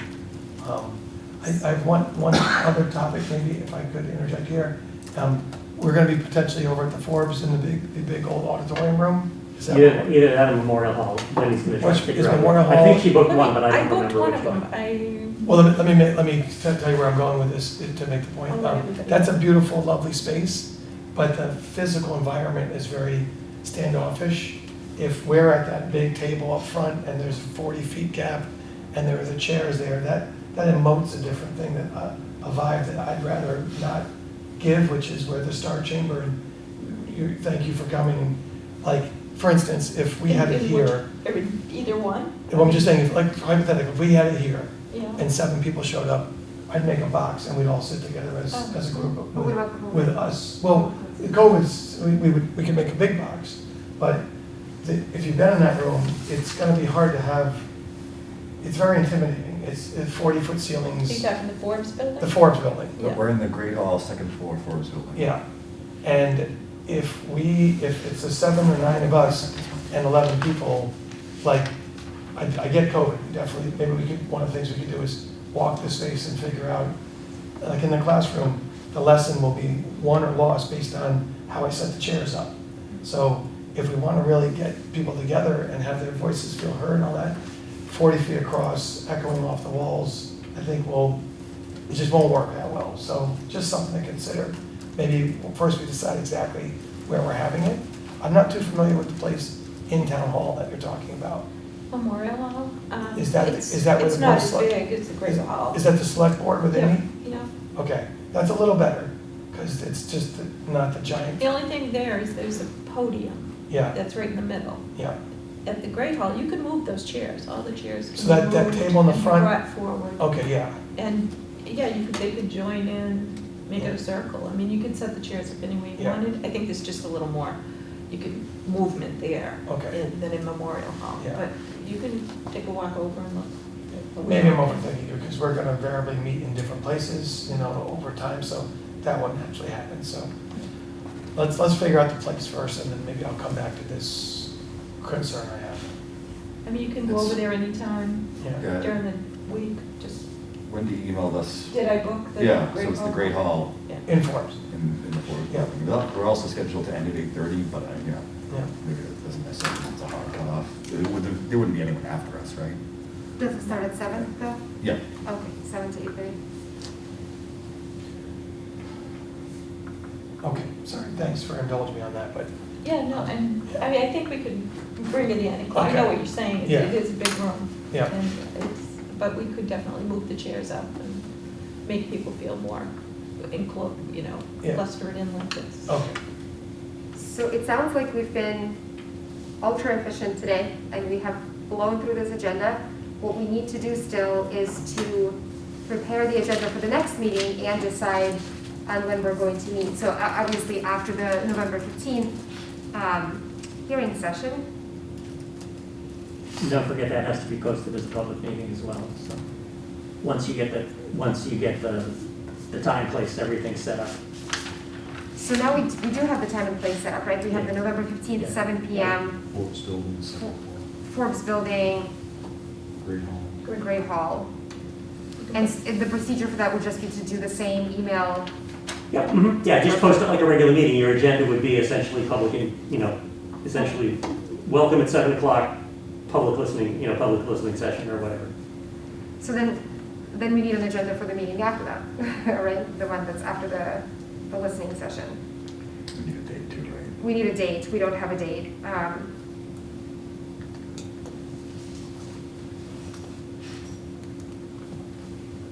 I have one other topic, maybe if I could interject here. We're going to be potentially over at the Forbes in the big old auditorium room. Is that Either at a Memorial Hall, when he's going to try to Which figure is out. Memorial I think Hall- she booked one, but I I don't booked remember one which of one. them. Well, let me tell you where I'm going with this to make the point. I'll let everybody That's know. a beautiful, lovely space, but the physical environment is very standoffish. If we're at that big table up front and there's a 40 feet gap and there are the chairs there, that emotes a different thing, that a vibe that I'd rather not give, which is where the Star Chamber, and thank you for coming. Like, for instance, if we had it here, Either one? I'm just saying, like hypothetically, if we had it here, Yeah. and 7 people showed up, I'd make a box and we'd all sit together as a group But what about COVID? with us. Well, COVID's, we could make a big box, but if you've been in that room, it's gonna be hard to have, it's very intimidating. It's 40-foot Are you ceilings, talking the Forbes building? the Forbes building. Yeah. We're in the Great Hall, second floor, Forbes building. Yeah, and if it's a 7 or 9 of us and 11 people, like, I get COVID, definitely, maybe one of the things we could do is walk the space and figure out, like in the classroom, the lesson will be won or lost based on how I set the chairs up. So if we want to really get people together and have their voices feel heard and all that, 40 feet across, echoing off the walls, I think it just won't work that well. So just something to consider. Maybe first we decide exactly where we're having it. I'm not too familiar with the place in Town Hall that you're talking about. Memorial Hall? Is that where It's the not board as select- big, it's a great hall. Is that the select board where they Yeah, meet? yeah. Okay, that's a little better, because it's just not the giant, The only thing there is there's a podium yeah, that's right in the middle. yeah. at the Great Hall, you could move those chairs, all the chairs. So that can be moved table in the and be front- Brought forward. Okay, yeah, And, yeah, they could join in, make it a circle. I mean, you could set the chairs up any way you Yeah. wanted. I think there's just a little more, you could, movement there. Okay. Than in Memorial Hall. Yeah. But you can take a walk over and look. maybe I'm overthinking it, because we're gonna invariably meet in different places, over time, so that wouldn't actually happen, so. Let's figure out the place first, and then maybe I'll come back to this concern I have. I mean, you can go over there anytime Yeah, Yeah. during the week, just, Wendy emailed us, did I book the yeah, Great so it's the Hall? Great Hall Yeah. informs, in the fourth. Yeah. We're also scheduled to end at 8:30, but, yeah. maybe it doesn't necessarily, it's a hard cutoff. There wouldn't be anyone after us, right? Does it start at 7 though? Yeah. Okay, 7 to 8:30. Okay, sorry, thanks for indulging me on that, but, Yeah, no, and, I mean, I think we could bring it in. I know Okay. what you're saying, Yeah. it is a big room. Yeah. And but we could definitely move the chairs up and make people feel more Yeah. clustered in like this. okay, So it sounds like we've been ultra efficient today, and we have blown through this agenda. What we need to do still is to prepare the agenda for the next meeting and decide on when we're going to meet. So obviously, after the November 15th hearing session. Don't forget that has to be posted as a public meeting as well, so. Once you get the time, place, everything set up. So now we do have the time and place set up, right? We have the November 15th, Yeah. 7 PM, Forbes Building, second Forbes Building, floor, Great Hall. Great Hall. And the procedure for that would just be to do the same email. Yeah, yeah, just post it like a regular meeting. Your agenda would be essentially essentially welcome at 7 o'clock, public listening session or whatever. So then we need an agenda for the meeting after that, right? The one that's after the listening session. We need a date too, right? We need a date. We don't have a date.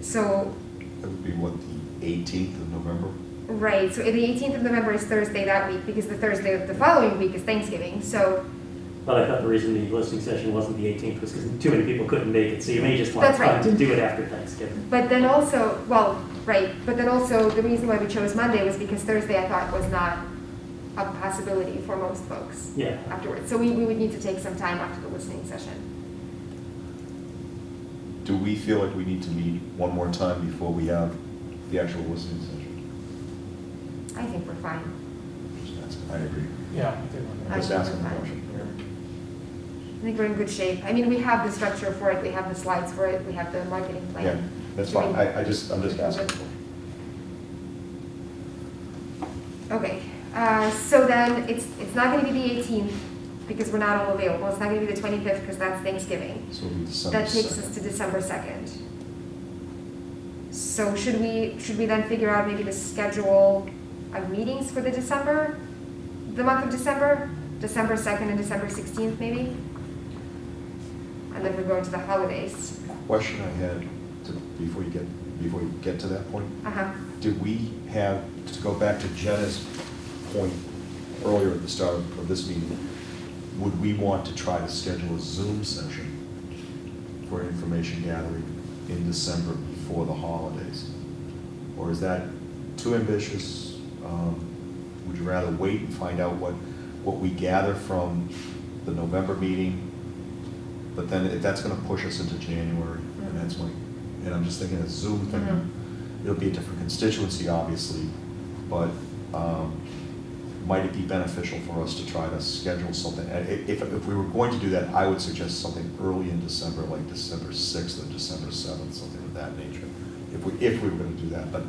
So, That would be what, the 18th of November? right, so the 18th of November is Thursday that week, because the Thursday of the following week is Thanksgiving, so. But I thought the reason the listening session wasn't the 18th was because too many people couldn't make it, so you may just want That's right. to do it after Thanksgiving. But then also, well, right, but then also the reason why we chose Monday was because Thursday I thought was not a possibility for most folks Yeah. afterwards. So we would need to take some time after the listening session. Do we feel like we need to meet one more time before we have the actual listening session? I think we're fine. Just asking. I agree. yeah. I think we're Just I think asking we're the fine. question. I think we're in good shape. I mean, we have the structure for it, we have the slides for it, we have the marketing plan. Yeah, that's fine. I'm just asking. Okay, so then it's not gonna be the 18th because we're not all available. It's not gonna be the 25th because that's Thanksgiving. So it'll be December That takes 2nd. us to December 2nd. So should we then figure out maybe the schedule of meetings for the month of December? December 2nd and December 16th maybe? And then we're going to the holidays. Question I had before you get to that point. Uh-huh. Did we have, to go back to Jenna's point earlier at the start of this meeting, would we want to try to schedule a Zoom session for information gathering in December before the holidays? Or is that too ambitious? Would you rather wait and find out what we gather from the November meeting? But then if that's gonna push us into January, and I'm just thinking a Zoom thing, Mhm. it'll be a different constituency, obviously, but might it be beneficial for us to try to schedule something? If we were going to do that, I would suggest something early in December, like December 6th or December 7th, something of that nature, if we were gonna do that. But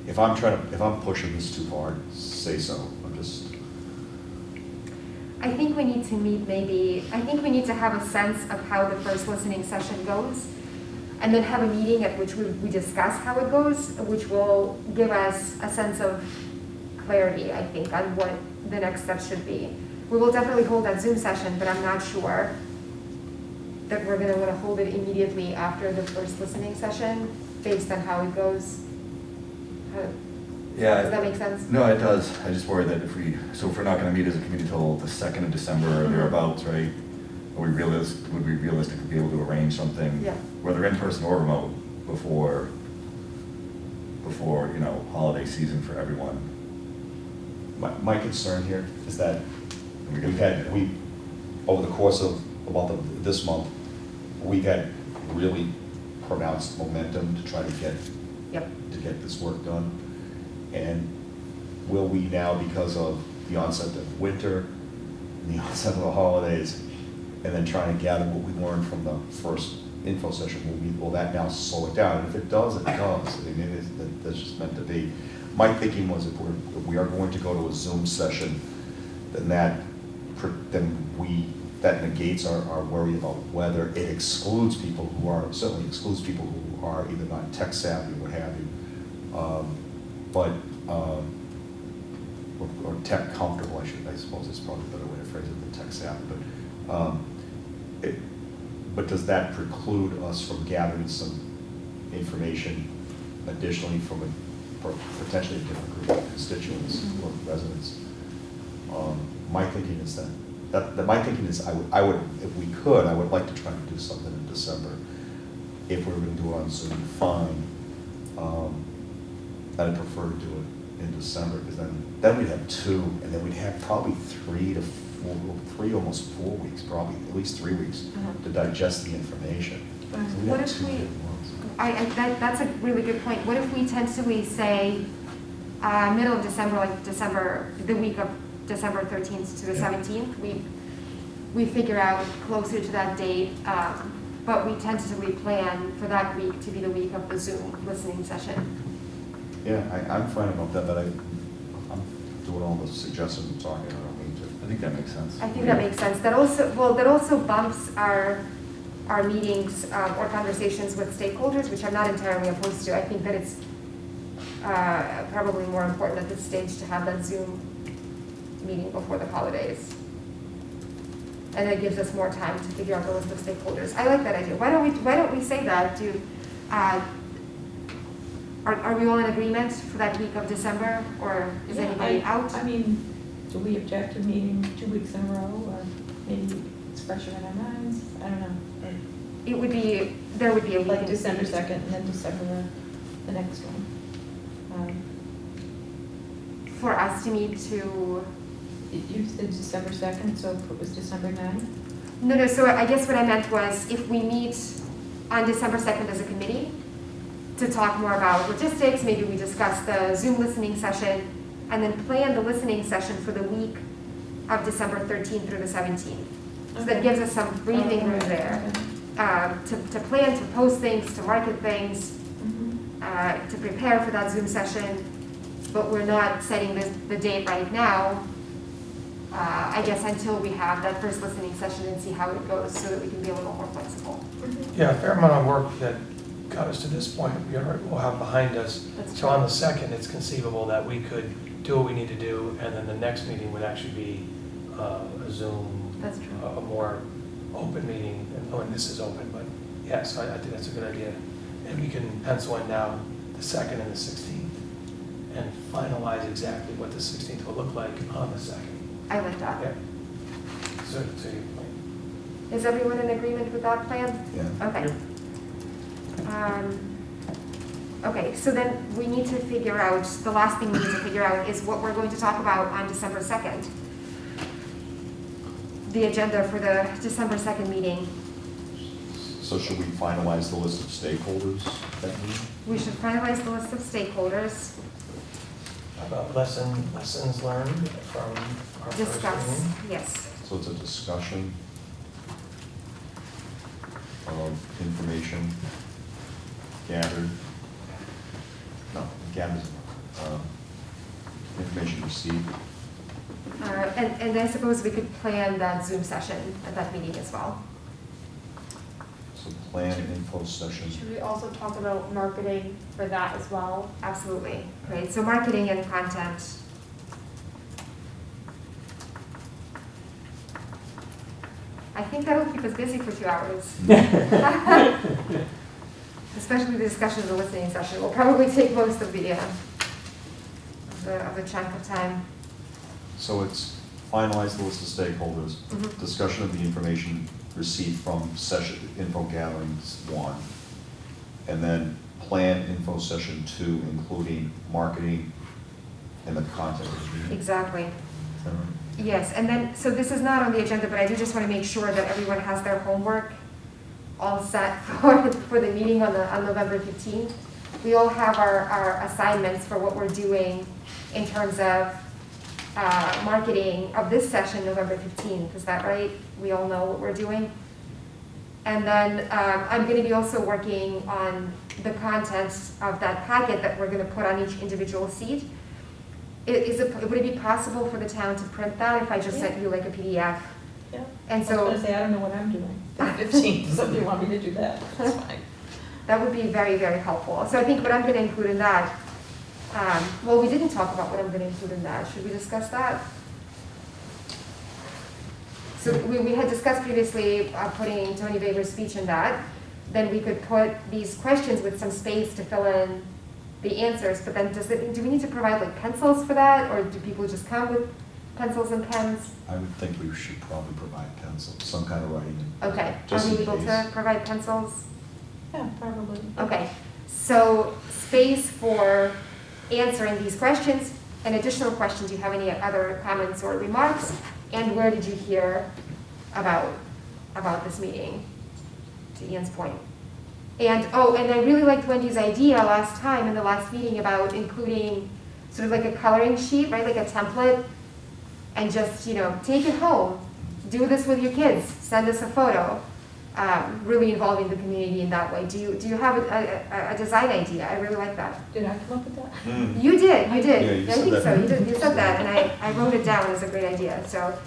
if I'm pushing this too hard, say so. I think we need to meet I think we need to have a sense of how the first listening session goes, and then have a meeting at which we discuss how it goes, which will give us a sense of clarity, I think, on what the next steps should be. We will definitely hold that Zoom session, but I'm not sure that we're gonna wanna hold it immediately after the first listening session, based on how it goes. Yeah. Does that make sense? No, it does. I just worry that if we're not gonna meet as a committee till the 2nd of December or Mhm. thereabouts, right? would we realistically be able to arrange something, Yeah. whether in person or remote, before, you know, holiday season for everyone? My concern here is that over the course of this month, we've had really pronounced momentum to try to get Yep. this work done. And will we now, because of the onset of winter, the onset of the holidays, and then trying to gather what we learned from the first info session, will that now slow it down? And if it does, it does. I mean, that's just meant to be. My thinking was if we are going to go to a Zoom session, then that negates our worry about whether it excludes people certainly excludes people who are either not tech savvy or what have you, or tech comfortable, I suppose is probably a better way to phrase it than tech savvy. But does that preclude us from gathering some information additionally from potentially a different group of constituents or residents? My thinking is I would, if we could, I would like to try to do something in December. If we were going to do it on Zoom, fine. I'd prefer to do it in December, because then we'd have 2, and then we'd have probably 3 to 4, almost 4 weeks, probably at least 3 weeks to digest the information. So we'd What have if 2 we- different ones. That's a really good point. What if we tentatively say middle of December, like the week of December 13th to the 17th? We figure out closer to that date, but we tentatively plan for that week to be the week of the Zoom listening session. Yeah, I'm fine about that, but I'm doing all the suggestions and talking, I don't mean to. I think that makes sense. I think that makes sense. That also bumps our meetings or conversations with stakeholders, which I'm not entirely opposed to. I think that it's probably more important at this stage to have that Zoom meeting before the holidays. And it gives us more time to figure out the list of stakeholders. I like that idea. Why don't we say that? Are we all in agreement for that week of December, or is anybody out? I mean, do we object to meeting 2 weeks in a row, or maybe it's fresher in our minds? I don't know. There would be a week Like in December between. 2nd and then December the next one. For us to meet to, You said December 2nd, so it was December 9th? no, so I guess what I meant was if we meet on December 2nd as a committee to talk more about logistics, maybe we discuss the Zoom listening session, and then plan the listening session for the week of December 13th through the 17th. So that gives us some breathing room there. To plan, to post things, to market things, to prepare for that Zoom session, but we're not setting the date right now, I guess, until we have that first listening session and see how it goes, so that we can be a little more flexible. Yeah, a fair amount of work that got us to this point, we'll have behind us. That's So on the 2nd, it's conceivable that we could do what we need to do, and then the next meeting would actually be a Zoom, That's true. a more open meeting, and this is open, but yes, I think that's a good idea. And we can pencil in now the 2nd and the 16th, and finalize exactly what the 16th will look like on the 2nd. I like that. Yeah. So your point. Is everyone in agreement with that plan? Yeah. Okay. Okay, so then we need to figure out, the last thing we need to figure out is what we're going to talk about on December 2nd. The agenda for the December 2nd meeting. So should we finalize the list of stakeholders that meeting? We should finalize the list of stakeholders, About lessons learned from our first discuss, meeting. yes. So it's a discussion of information gathered, information received. And I suppose we could plan that Zoom session at that meeting as well. So plan info session. Should we also talk about marketing for that as well? Absolutely, great. So marketing and content. I think that'll keep us busy for 2 hours. Especially the discussion of the listening session will probably take most of the chunk of time. So it's finalize the list of stakeholders, Mhm. discussion of the information received from session, info gatherings 1, and then plan info session 2, including marketing and the content of the meeting. Exactly. Is that right? Yes, and then, so this is not on the agenda, but I do just want to make sure that everyone has their homework all set for the meeting on November 15th. We all have our assignments for what we're doing in terms of marketing of this session, November 15th. Is that right? We all know what we're doing. And then I'm going to be also working on the contents of that packet that we're going to put on each individual seat. Would it be possible for the town to print that if I just sent you like a PDF? Yeah. And I so was gonna say, I don't know what I'm doing. The 15th, somebody want me to do that, that's fine. that would be very, very helpful. So I think what I'm going to include in that, well, we didn't talk about what I'm going to include in that. Should we discuss that? So we had discussed previously putting Tony Baber's speech in that. Then we could put these questions with some space to fill in the answers, but then do we need to provide like pencils for that, or do people just come with pencils and pens? I would think we should probably provide pencils, some kind of writing. Okay, Just are we in able to case. provide pencils? Yeah, probably. Okay, so space for answering these questions and additional questions. Do you have any other comments or remarks? And where did you hear about this meeting, to Ian's point? And, and I really liked Wendy's idea last time in the last meeting about including sort of like a coloring sheet, right, like a template, and just, take it home, do this with your kids, send us a photo, really involving the community in that way. Do you have a design idea? I really like that. Did I come up with that? Mm. You did. Yeah, you I said think that. so. You said that, and I wrote it down as a great idea. So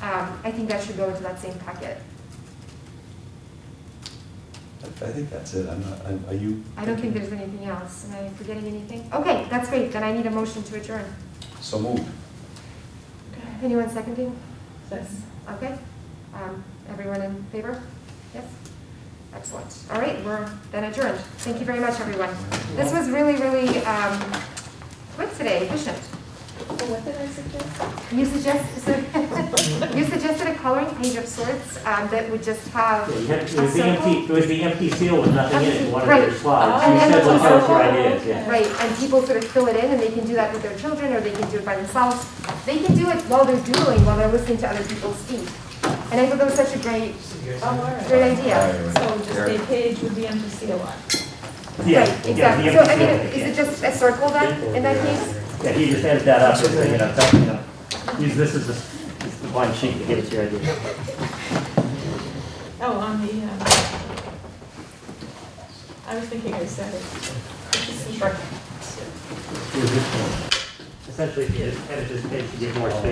I think that should go into that same packet. I think that's it. Are you? I don't think there's anything else. Am I forgetting anything? Okay, that's great. Then I need a motion to adjourn. So moved. Anyone seconding? Yes. Okay. Everyone in favor? Yes? Excellent. All right, we're then adjourned. Thank you very much, everyone. This was really, really quick today, efficient. So what did I suggest? You suggested a coloring page of sorts that would just have Yeah, a it was the empty seal with nothing in it, one of Right. your slides. And You then said, it's well, a tell us your circle. ideas, yeah. Right, and people sort of fill it in, and they can do that with their children, or they can do it by themselves. They can do it while they're doodling, while they're listening to other people speak. And I thought that was such a great Oh, all right. idea. So just a page with the empty seal on. Yeah, Right, yeah, exactly. the So, I empty mean, seal, is it just a circle then, in that case? Yeah, he just added that up, and, use this as the blank sheet to give us your idea. Oh, on the, I was thinking I said it. This is right. Essentially, if you just edit this page to give more space.